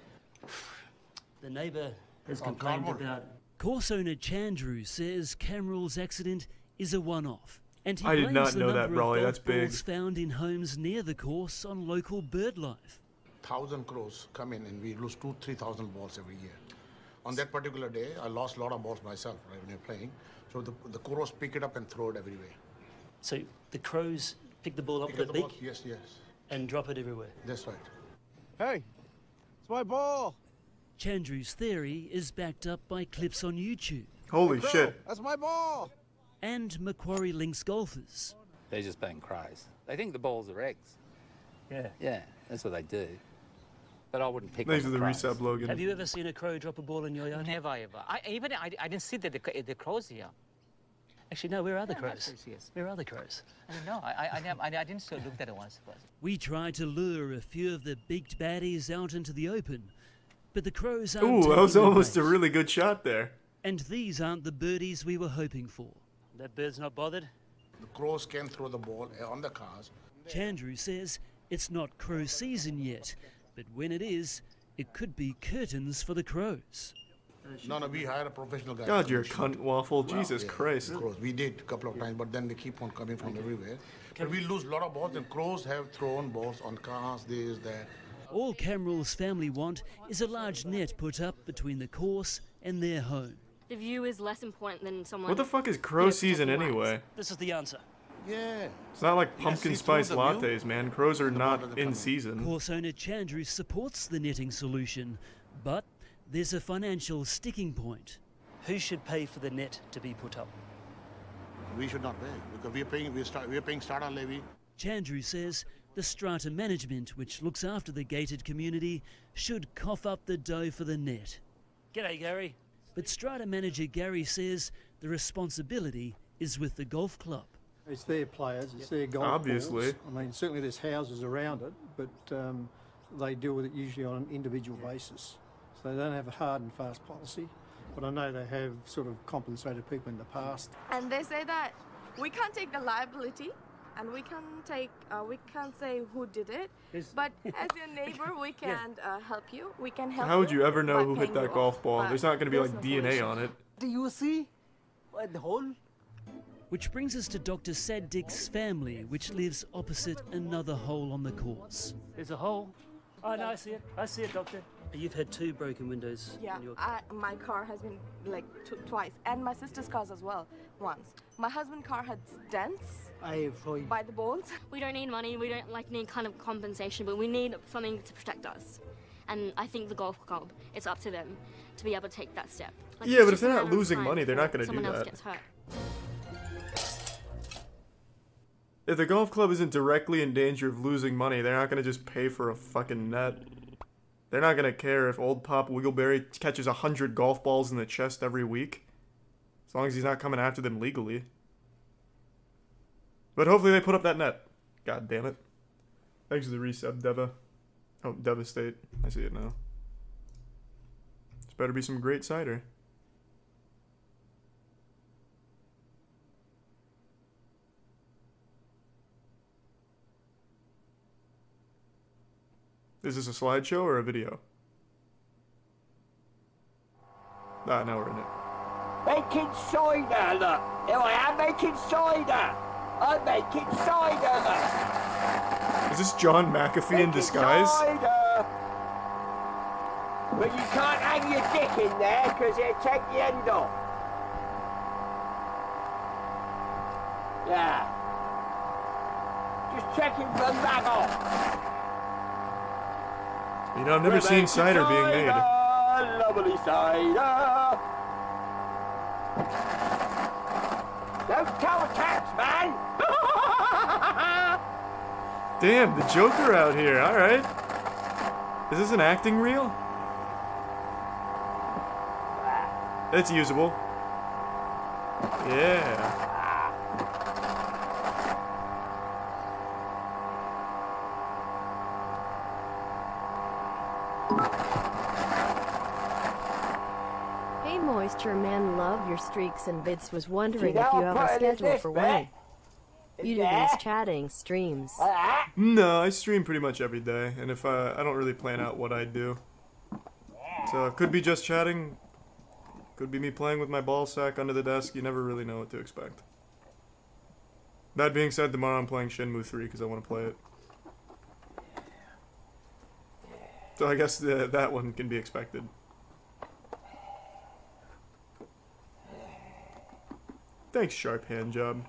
The neighbour has On complained cardboard? about... Course owner Chandru says Camrul's accident is a one-off. And he I did blames not the know that, number of Raleigh, golf that's big. balls found in homes near the course on local bird life. 1,000 crows come in and we lose 2,000-3,000 balls every year. On that particular day, I lost a lot of balls myself, right, when you're playing. So the crows pick it up and throw it everywhere. So the crows pick the ball up Pick with up their the beak ball, yes, yes. and drop it everywhere. That's right. Hey, it's my ball. Chandru's theory is backed up by clips on YouTube. Holy shit. That's my ball. And Macquarie Links golfers. They're just being crazy. They think the balls are eggs. Yeah. Yeah, that's what they do. But I wouldn't pick Thanks on to the crows. resub, Logan. Have you ever seen a crow drop a ball in your yard? Never ever. I didn't see the crows here. Actually, no, where are the Yeah, crows? absolutely, yes. Where are the crows? I don't know. I didn't look at it once. We tried to lure a few of the beaked baddies out into the open, but the crows aren't Ooh, that taking was the almost bait. a really good shot there. And these aren't the birdies we were hoping for. That bird's not bothered? The crows can throw the ball on the cars. Chandru says it's not crow season yet, but when it is, it could be curtains for the crows. No, we hire a professional guy. God, you're a cunt waffle. Jesus Yeah, Christ. Crows. We did a couple of times, but then they keep on coming from everywhere. But we lose a lot of balls, and crows have thrown balls on cars, this, that. All Camrul's family want is a large net put up between the course and their home. The view is less important than someone... What the fuck is crow season anyway? This is the answer. Yeah. It's not like pumpkin spice lattes, man. Crows are not in season. Course owner Chandru supports the netting solution, but there's a financial sticking point. Who should pay for the net to be put up? We should not pay because we are paying starter levy. Chandru says the strata management, which looks after the gated community, should cough up the dough for the net. G'day, Gary. But strata manager Gary says the responsibility is with the golf club. It's their players, it's their golf Obviously. balls. I mean, certainly there's houses around it, but they deal with it usually on an individual basis. So they don't have a hard and fast policy, but I know they have sort of compensated people in the past. And they say that we can't take the liability and we can't say who did it, but as your neighbor, we can help you. We can help How would you ever know by who hit paying that you golf off, ball? but There's not going to be there's like no DNA solution. on it. Do you see the hole? Which brings us to Dr. Saddik's family, which lives opposite another hole on the course. There's a hole. Oh, no, I see it. I see it, Doctor. You've had 2 broken windows Yeah, in your my car has been like twice, and my sister's cars as well, once. My husband's car had dents by the bones. We don't need money, we don't need kind of compensation, but we need something to protect us. And I think the golf club, it's up to them to be able to take that step. Yeah, it's but if just they're a not matter of losing time money, they're not before gonna do someone else that. gets hurt. If the golf club isn't directly in danger of losing money, they're not going to just pay for a fucking net. They're not gonna care if old Pop Wiggleberry catches 100 golf balls in the chest every week. As long as he's not coming after them legally. But hopefully they put up that net. God damn it. Thanks for the resub, Deva. Oh, Devastate. I see it now. This better be some great cider. Is this a slideshow or a video? Ah, now we're in it. Making cider, look. Here I am making cider. I'm making cider, look. Is this John McAfee in disguise? Cider. But you can't hang your dick in there because it'll take the end off. Yeah. Just checking for maggot. You know, I've never seen cider being made. Lovely cider. Don't tell cats, man. Damn, the Joker out here. All right. Is this an acting reel? It's usable. Yeah. Hey Moisture Man, love your streaks and bits. Was wondering See, if you now have a put it in schedule this for bit. when you do There. these chatting streams. No, I stream pretty much every day, and if I don't really plan out what I do. So it could be just chatting, could be me playing with my ball sack under the desk. You never really know what to expect. That being said, tomorrow I'm playing Shenmue 3 because I want to play it. So I guess that one can be expected. Thanks, Sharp Hand Job.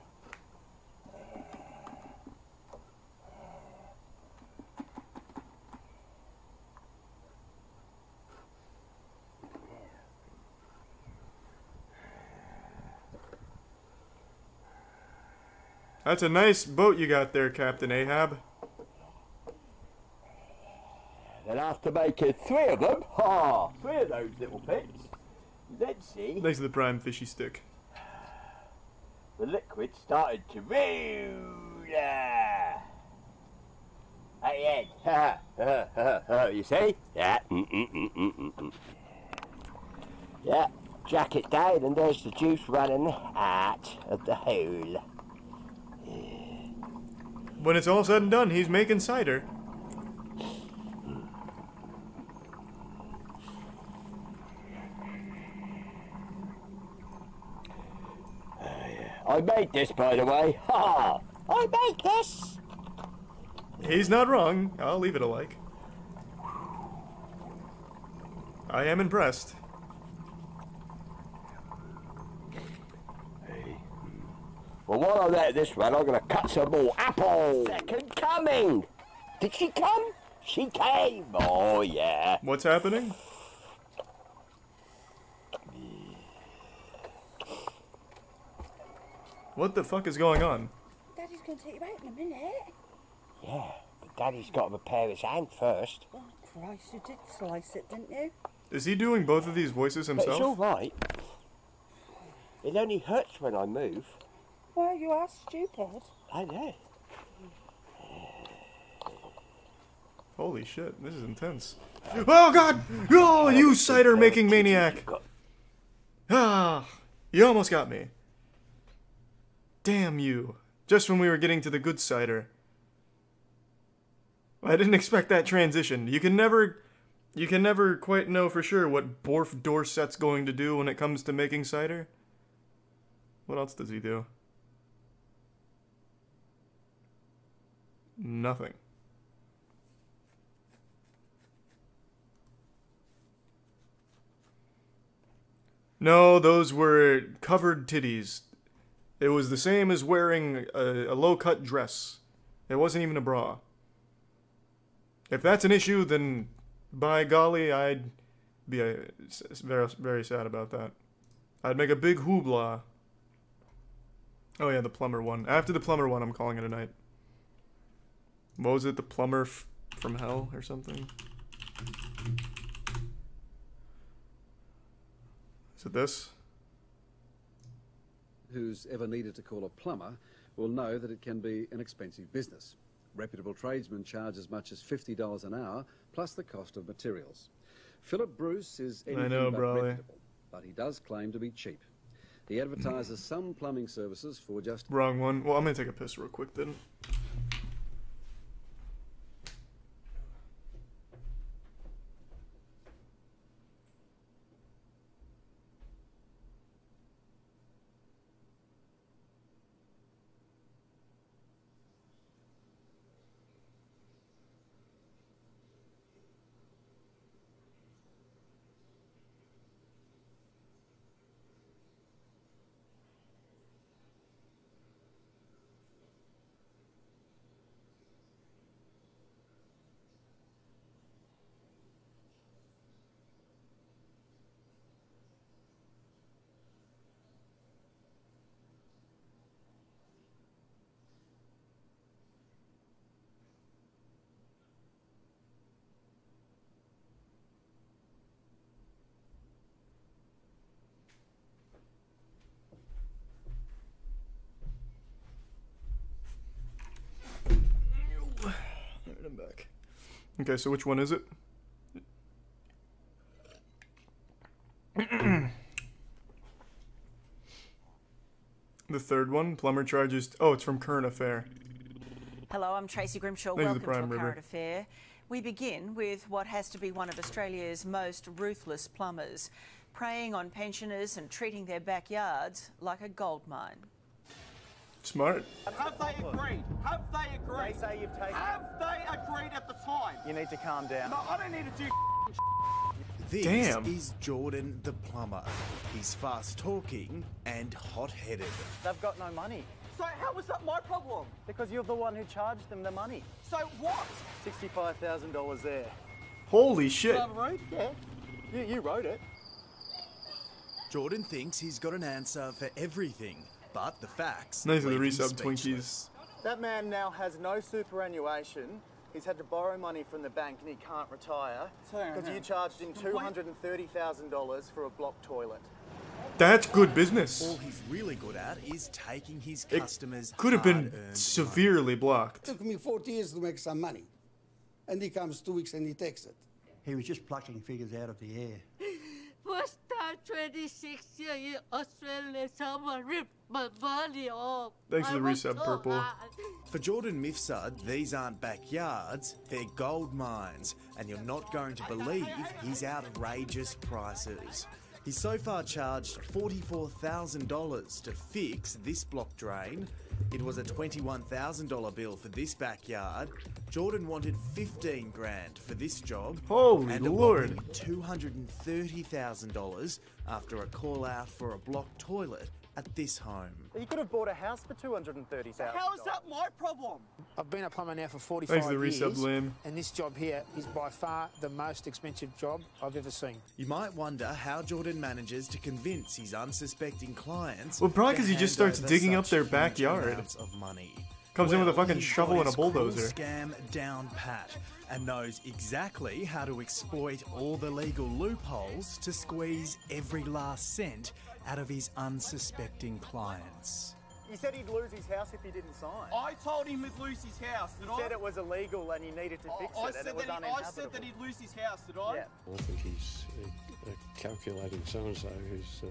That's a nice boat you got there, Captain Ahab. Then after making 3 of them, 3 of those little bits, let's see. Thanks to the prime fishy stick. The liquid started to roll at the end. You see? Yeah. Yeah. Jack it down, and there's the juice running out of the hole. When it's all said and done, he's making cider. I made this, by the way. Ha! I made this! He's not wrong. I'll leave it a like. I am impressed. Well, while I'm at this one, I'm going to cut some more apples. Second coming! Did she come? She came! Oh, yeah. What's happening? What the fuck is going on? Daddy's going to take you out in a minute. Yeah, but Daddy's got to prepare his hand first. Oh, Christ, you did slice it, didn't you? Is he doing both of these voices But himself? it's all right. It only hurts when I move. Well, you are stupid. I know. Holy shit, this is intense. Oh god! Oh, you cider making maniac! Ah, you almost got me. Damn you. Just when we were getting to the good cider. I didn't expect that transition. You can never quite know for sure what Borf Dorset's going to do when it comes to making cider. What else does he do? Nothing. No, those were covered titties. It was the same as wearing a low-cut dress. It wasn't even a bra. If that's an issue, then by golly, I'd be very, very sad about that. I'd make a big hoopla. Oh yeah, the plumber one. After the plumber one, I'm calling it a night. What was it? The plumber from hell or something? it this? Who's ever needed to call a plumber will know that it can be an expensive business. Reputable tradesmen charge as much as $50 an hour, plus the cost of materials. Philip Bruce is anything but reputable, but he does claim to be cheap. He advertises some plumbing services for just... Wrong one. Well, I'm gonna take a piss real quick then. I'm back. Okay, so which one is it? The third one, plumber charges... Oh, it's from Current Affair. Hello, I'm Tracy Grimshaw. Thanks for Welcome the Prime to A River. Current Affair. We begin with what has to be one of Australia's most ruthless plumbers, preying on pensioners and treating their backyards like a gold mine. Smart. Have they agreed? Have they agreed? They say you've taken... Have they agreed at the time? You need to calm down. No, I don't need to do This Damn. is Jordan the plumber. He's fast-talking and hot-headed. They've got no money. So how was that my problem? Because you're the one who charged them the money. So what? $65,000 there. Holy shit. Yeah. You wrote it. Jordan thinks he's got an answer for everything, but the facts Nice of the leave him resub Twinkies. speechless. That man now has no superannuation. He's had to borrow money from the bank and he can't retire because you charged him $230,000 for a block toilet. That's good business. All he's really good at is taking his customers' Could have been hard-earned severely blocked. It took me 40 years to make some money. And he comes 2 weeks and he takes it. He was just plucking figures out of the air. First time 26 years in Australia, someone ripped my money off. Thanks for the I was resub, so Purple. hard. For Jordan Mifsud, these aren't backyards, they're gold mines, and you're not going to believe his outrageous prices. He's so far charged $44,000 to fix this block drain. It was a $21,000 bill for this backyard. Jordan wanted 15 grand for this job. Holy and Lord. $230,000 after a call out for a block toilet at this home. You could have bought a house for $230,000. How is that my problem? I've been a plumber now for 45 Thanks for the years, resub, Liam. and this job here is by far the most expensive job I've ever seen. You might wonder how Jordan manages to convince his unsuspecting clients. Well, probably to because he just hand starts over digging up such their huge backyard. amounts of money. Comes in with a fucking he's shovel got and a his cruel bulldozer. Scam down pat and knows exactly how to exploit all the legal loopholes to squeeze every last cent out of his unsuspecting clients. He said he'd lose his house if he didn't sign. I told him he'd lose his house, did I? He said it was illegal and he needed to fix it and it was uninhabitable. I said that he'd lose his house, did I? Yeah. I think he's a calculating so-and-so who's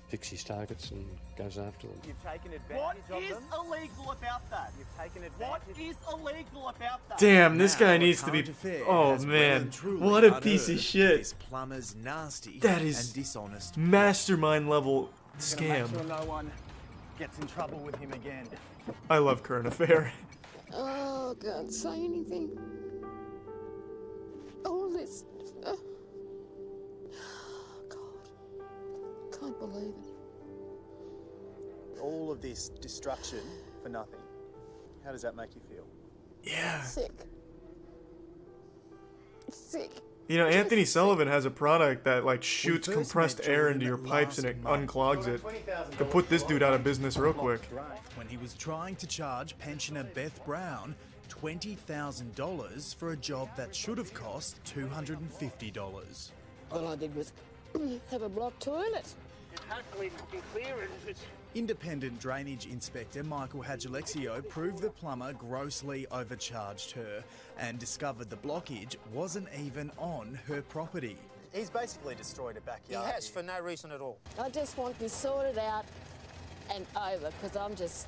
picks his targets and goes after them. You've taken advantage of them. What is illegal about that? You've taken advantage. What is illegal about that? Damn, this Now, guy needs to be... Current Affair Oh, has well man. and truly What a piece of unearthed shit. This plumber's nasty That is and dishonest mastermind level scam. Make sure no one gets in trouble with him again. I love Current Affair. Oh, God, say anything. All this. God. Can't believe it. All of this destruction for nothing. How does that make you feel? Yeah. Sick. Sick. You know, Anthony Sullivan has a product that like shoots first compressed met air Jordan into your pipes and it last month. unclogs it. Could put this dude out of business real quick. When he was trying to charge pensioner Beth Brown $20,000 for a job that should have cost $250. All I did was have a block toilet. It has to be clear. Independent drainage inspector Michael Hadjalexio proved the plumber grossly overcharged her and discovered the blockage wasn't even on her property. He's basically destroyed a backyard. He has for no reason at all. I just want this sorted out and over because I'm just...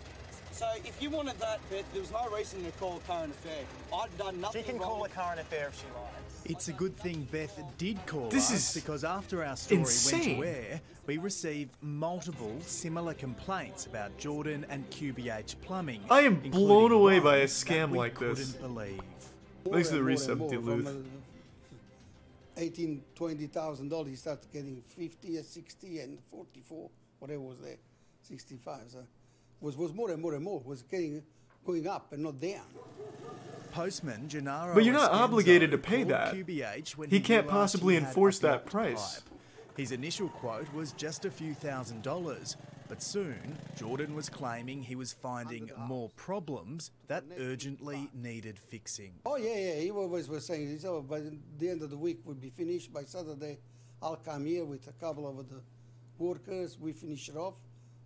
So if you wanted that, Beth, there was no reason to call a current affair. I'd done nothing She can wrong. call a current affair if she likes. It's a good thing Beth did call This us is because after our story insane. went to air, we received multiple similar complaints about Jordan and QBH plumbing. I am blown including away one by a that scam we like this. couldn't believe. Thanks to the resub, Duluth. From $20,000, he started getting 50, 60, and 44, whatever was there, 65. So was more and more and more. Was going up and not down. Postman Gennaro But you're not Escanzo obligated to pay called that. QBH when He can't realised possibly he had enforce a that blocked price. pipe. His initial quote was just a few $1,000s, but soon Jordan was claiming he was finding more problems that urgently needed fixing. Oh yeah. He always was saying, "Oh, by the end of the week we'll be finished. By Saturday, I'll come here with a couple of the workers. We finish it off."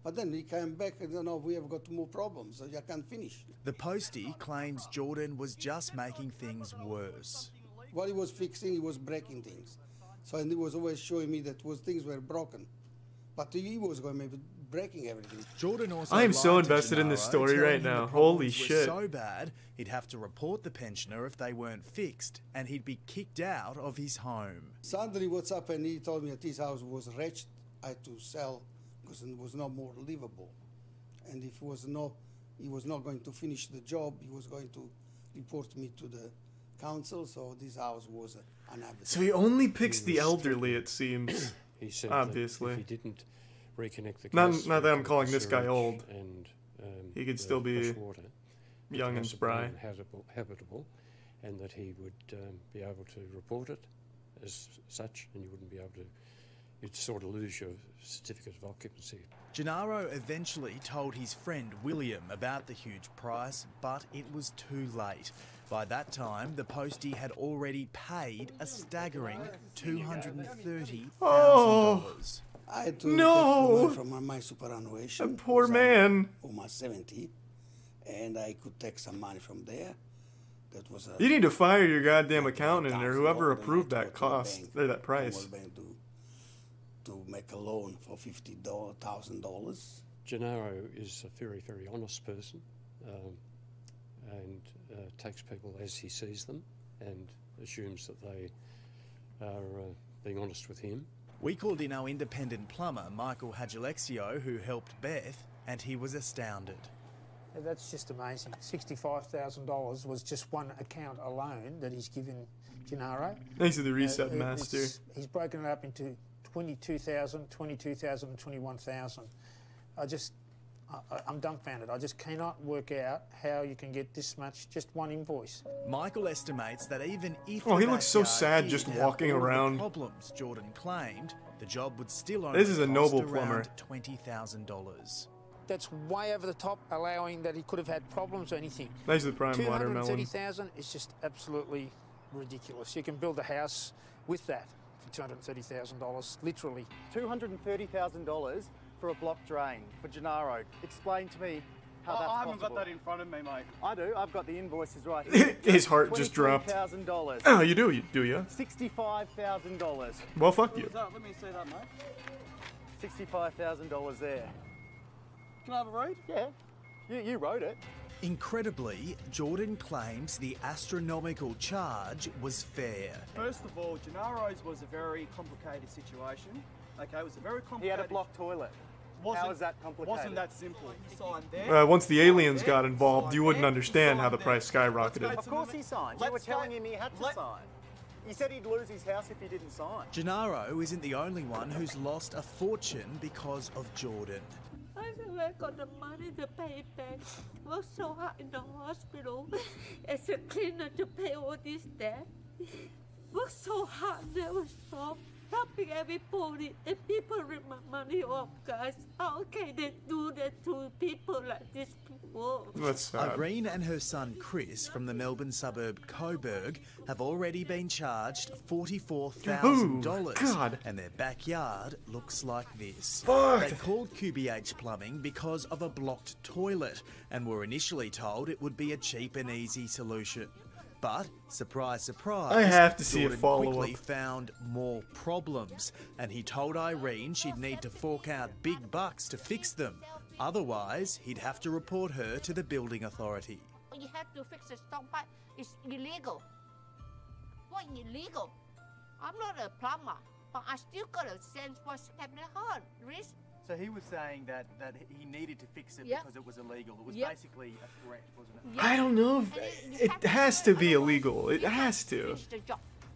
But then he came back and no, we have got more problems, so you can't finish. The postie claims Jordan was just making things worse. What he was fixing, he was breaking things. So and he was always showing me that things were broken, but he was going maybe breaking everything. Jordan also I am so lied to invested in this Gennaro, story telling right him the now. problems Holy were shit. so bad he'd have to report the pensioner if they weren't fixed, and he'd be kicked out of his home. Suddenly, what's up? And he told me that his house was wretched. I had to sell because it was no more livable. And if he was not going to finish the job, he was going to report me to the council. So this house was unhabitable. So he only picks the elderly, it seems. He said obviously. that if he didn't reconnect the Not gas, that I'm reconnect calling the this guy sewage old. and He could the still be fresh water, young and spry. habitable, and that he would be able to report it as such, and you wouldn't be able to. You'd sort of lose your certificate of occupancy. Gennaro eventually told his friend William about the huge price, but it was too late. By that time, the postie had already paid a staggering $230,000. I had to take the No! money from my superannuation. That poor man. Almost 70, and I could take some money from there. That was You need to fire your goddamn accountant or whoever approved that cost or that price. To make a loan for $50,000. Gennaro is a very, very honest person, and takes people as he sees them, and assumes that they are being honest with him. We called in our independent plumber, Michael Hadjalexio, who helped Beth, and he was astounded. That's just amazing. $65,000 was just one account alone that he's given Gennaro. Thanks to the reset master. He's broken it up into 22,000, 22,000, and 21,000. I'm dumbfounded. I just cannot work out how you can get this much, just one invoice. Michael estimates that even if Oh, the he looks so backyard sad did just have walking all of the around. problems Jordan claimed, the job would still only This is a cost noble around plumber. $20,000. That's way over the top, allowing that he could have had problems or anything. Thanks to the prime watermelon. $230,000 is just absolutely ridiculous. You can build a house with that for $230,000, literally. $230,000 for a block drain for Gennaro. Explain to me how that's possible. I haven't got that in front of me, mate. I do. I've got the invoices right here. His heart just dropped. $23,000. Oh, you do? Do you? $65,000. Well, fuck you. Let me see that, mate. $65,000 there. Can I have a read? Yeah. You wrote it. Incredibly, Jordan claims the astronomical charge was fair. First of all, Gennaro's was a very complicated situation. Okay, it was a very complicated... He had a blocked toilet. How is that complicated? Wasn't that simple. He signed there. Once the aliens got involved, you wouldn't understand how the price skyrocketed. Of course he signed. You were telling him he had to sign. He said he'd lose his house if he didn't sign. Gennaro isn't the only one who's lost a fortune because of Jordan. I never got the money to pay it back. Worked so hard in the hospital as a cleaner to pay all this debt. Worked so hard, never stopped. helping everybody, and people rip my money off, guys. How can they do that to people like these people? That's sad. Irene and her son Chris from the Melbourne suburb Coburg have already been charged $44,000. God. And their backyard looks like this. Fuck. They called QBH Plumbing because of a blocked toilet and were initially told it would be a cheap and easy solution. But, surprise, surprise, I have to see a Jordan follow-up. quickly found more problems, and he told Irene she'd need to fork out big bucks to fix them. Otherwise, he'd have to report her to the building authority. You have to fix the stop, but it's illegal. What illegal? I'm not a plumber, but I still got a sense what's happening hard, Rich. So he was saying that he needed to fix it Yep. because it was illegal. It was Yep. basically a threat, wasn't it? I don't know if it has to be illegal. It has to.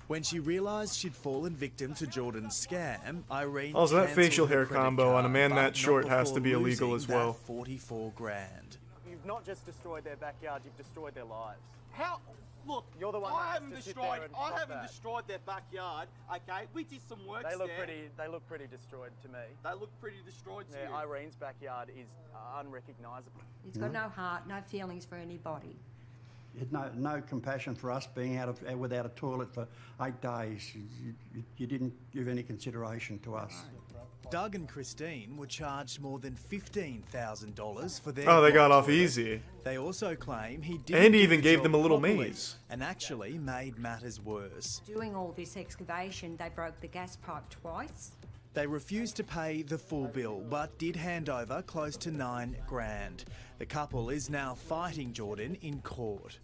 When she realised she'd fallen victim to Jordan's scam, Irene Also, that cancelled facial her hair credit combo on a card, man but that not short has before to be illegal losing as well. that 44 grand. You've not just destroyed their backyard, you've destroyed their lives. How? Look, You're the one I that haven't has to sit there destroyed. and I stop haven't that. destroyed their backyard. Okay, we did some work They look there. pretty. They look pretty destroyed to me. They look pretty destroyed to Yeah, you. Irene's backyard is unrecognisable. He's got no heart, no feelings for anybody. You had no compassion for us being without a toilet for 8 days. You didn't give any consideration to us. Doug and Christine were charged more than $15,000 for their Oh, they got blocked off toilet. easy. They also claim he didn't And he do even the gave job them a little properly maze. and actually made matters worse. Doing all this excavation, they broke the gas pipe twice. They refused to pay the full bill, but did hand over close to $9 grand. The couple is now fighting Jordan in court.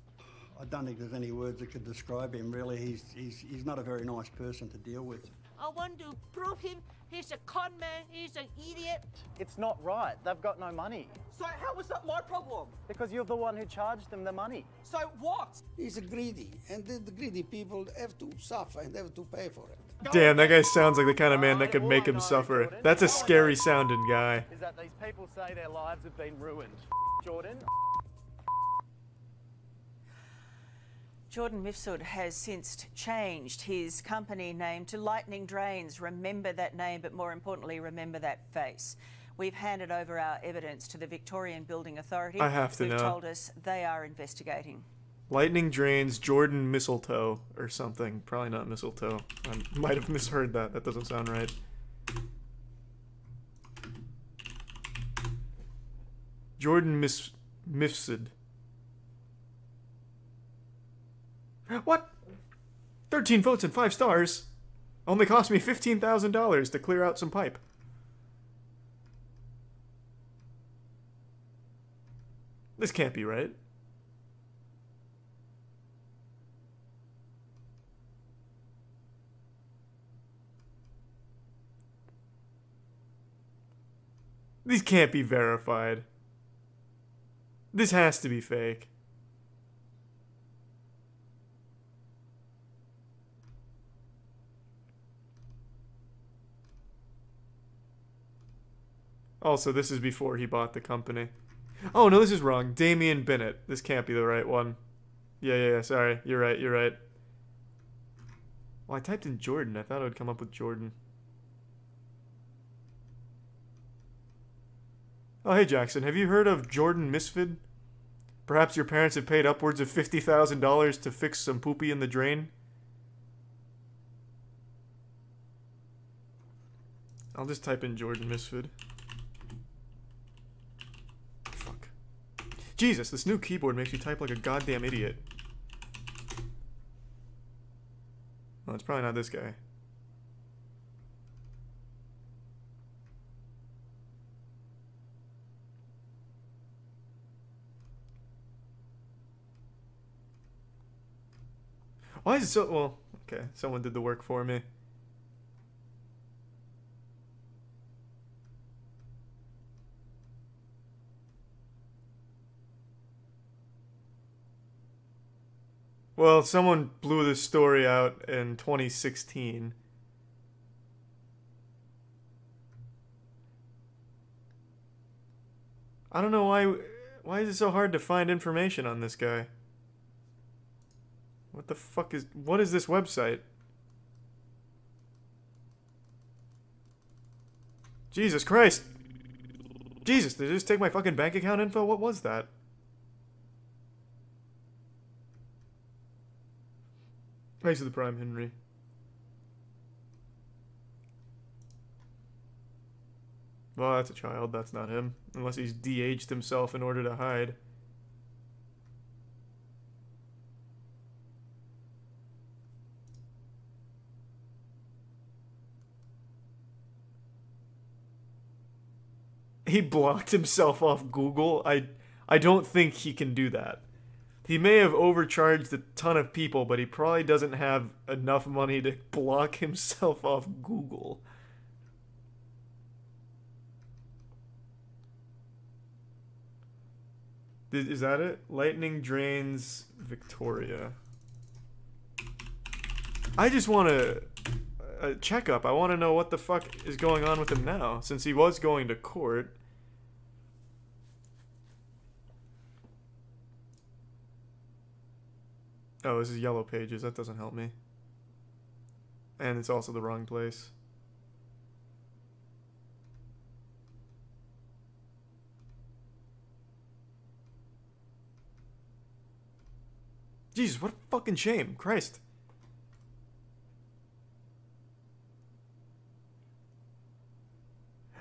I don't think there's any words that could describe him, really. He's not a very nice person to deal with. I want to prove him he's a con man, he's an idiot. It's not right. They've got no money. So how was that my problem? Because you're the one who charged them the money. So what? He's greedy, and the greedy people have to suffer and have to pay for it. Damn, that guy sounds like the kind of man that could make him suffer. That's a scary sounding guy. Is that these people say their lives have been ruined. Jordan? Jordan Mifsud has since changed his company name to Lightning Drains. Remember that name, but more importantly, remember that face. We've handed over our evidence to the Victorian Building Authority. I have to Who've know. told us they are investigating. Lightning Drains Jordan Mistletoe or something. Probably not mistletoe. I might have misheard that. That doesn't sound right. Jordan Mifsud. What? 13 votes and 5 stars. Only cost me $15,000 to clear out some pipe. This can't be right. These can't be verified. This has to be fake. Also, this is before he bought the company. Oh, no, this is wrong. Damien Bennett. This can't be the right one. Yeah, sorry. You're right. Well, I typed in Jordan. I thought it would come up with Jordan. Oh, hey, Jackson. Have you heard of Jordan Misfid? Perhaps your parents have paid upwards of $50,000 to fix some poopy in the drain? I'll just type in Jordan Misfid. Fuck. Jesus, this new keyboard makes you type like a goddamn idiot. Well, it's probably not this guy. Why is it so... Well, okay. Someone did the work for me. Well, someone blew this story out in 2016. I don't know why is it so hard to find information on this guy? What the fuck is... What is this website? Jesus Christ! Jesus, did they just take my fucking bank account info? What was that? Thanks to the Prime, Henry. Well, that's a child. That's not him. Unless he's de-aged himself in order to hide. He blocked himself off Google. I don't think he can do that. He may have overcharged a ton of people, but he probably doesn't have enough money to block himself off Google. Is that it? Lightning drains Victoria. I just want a checkup. I want to know what the fuck is going on with him now, since he was going to court. Oh, this is Yellow Pages. That doesn't help me. And it's also the wrong place. Jesus, what a fucking shame. Christ.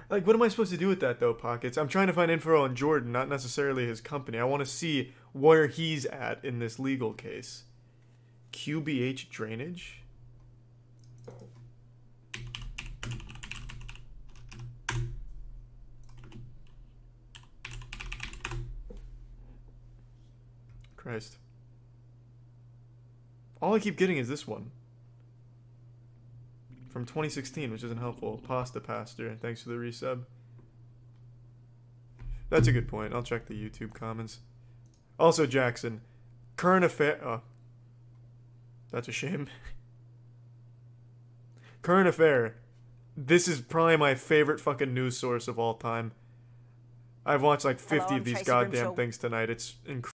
Like, what am I supposed to do with that, though, Pockets? I'm trying to find info on Jordan, not necessarily his company. I want to see where he's at in this legal case. QBH Drainage? Christ. All I keep getting is this one. From 2016, which isn't helpful. Pasta Pastor, thanks for the resub. That's a good point. I'll check the YouTube comments. Also, Jackson, current affair... Oh. That's a shame. Current affair. This is probably my favorite fucking news source of all time. I've watched like 50 of these goddamn things tonight. It's incredible.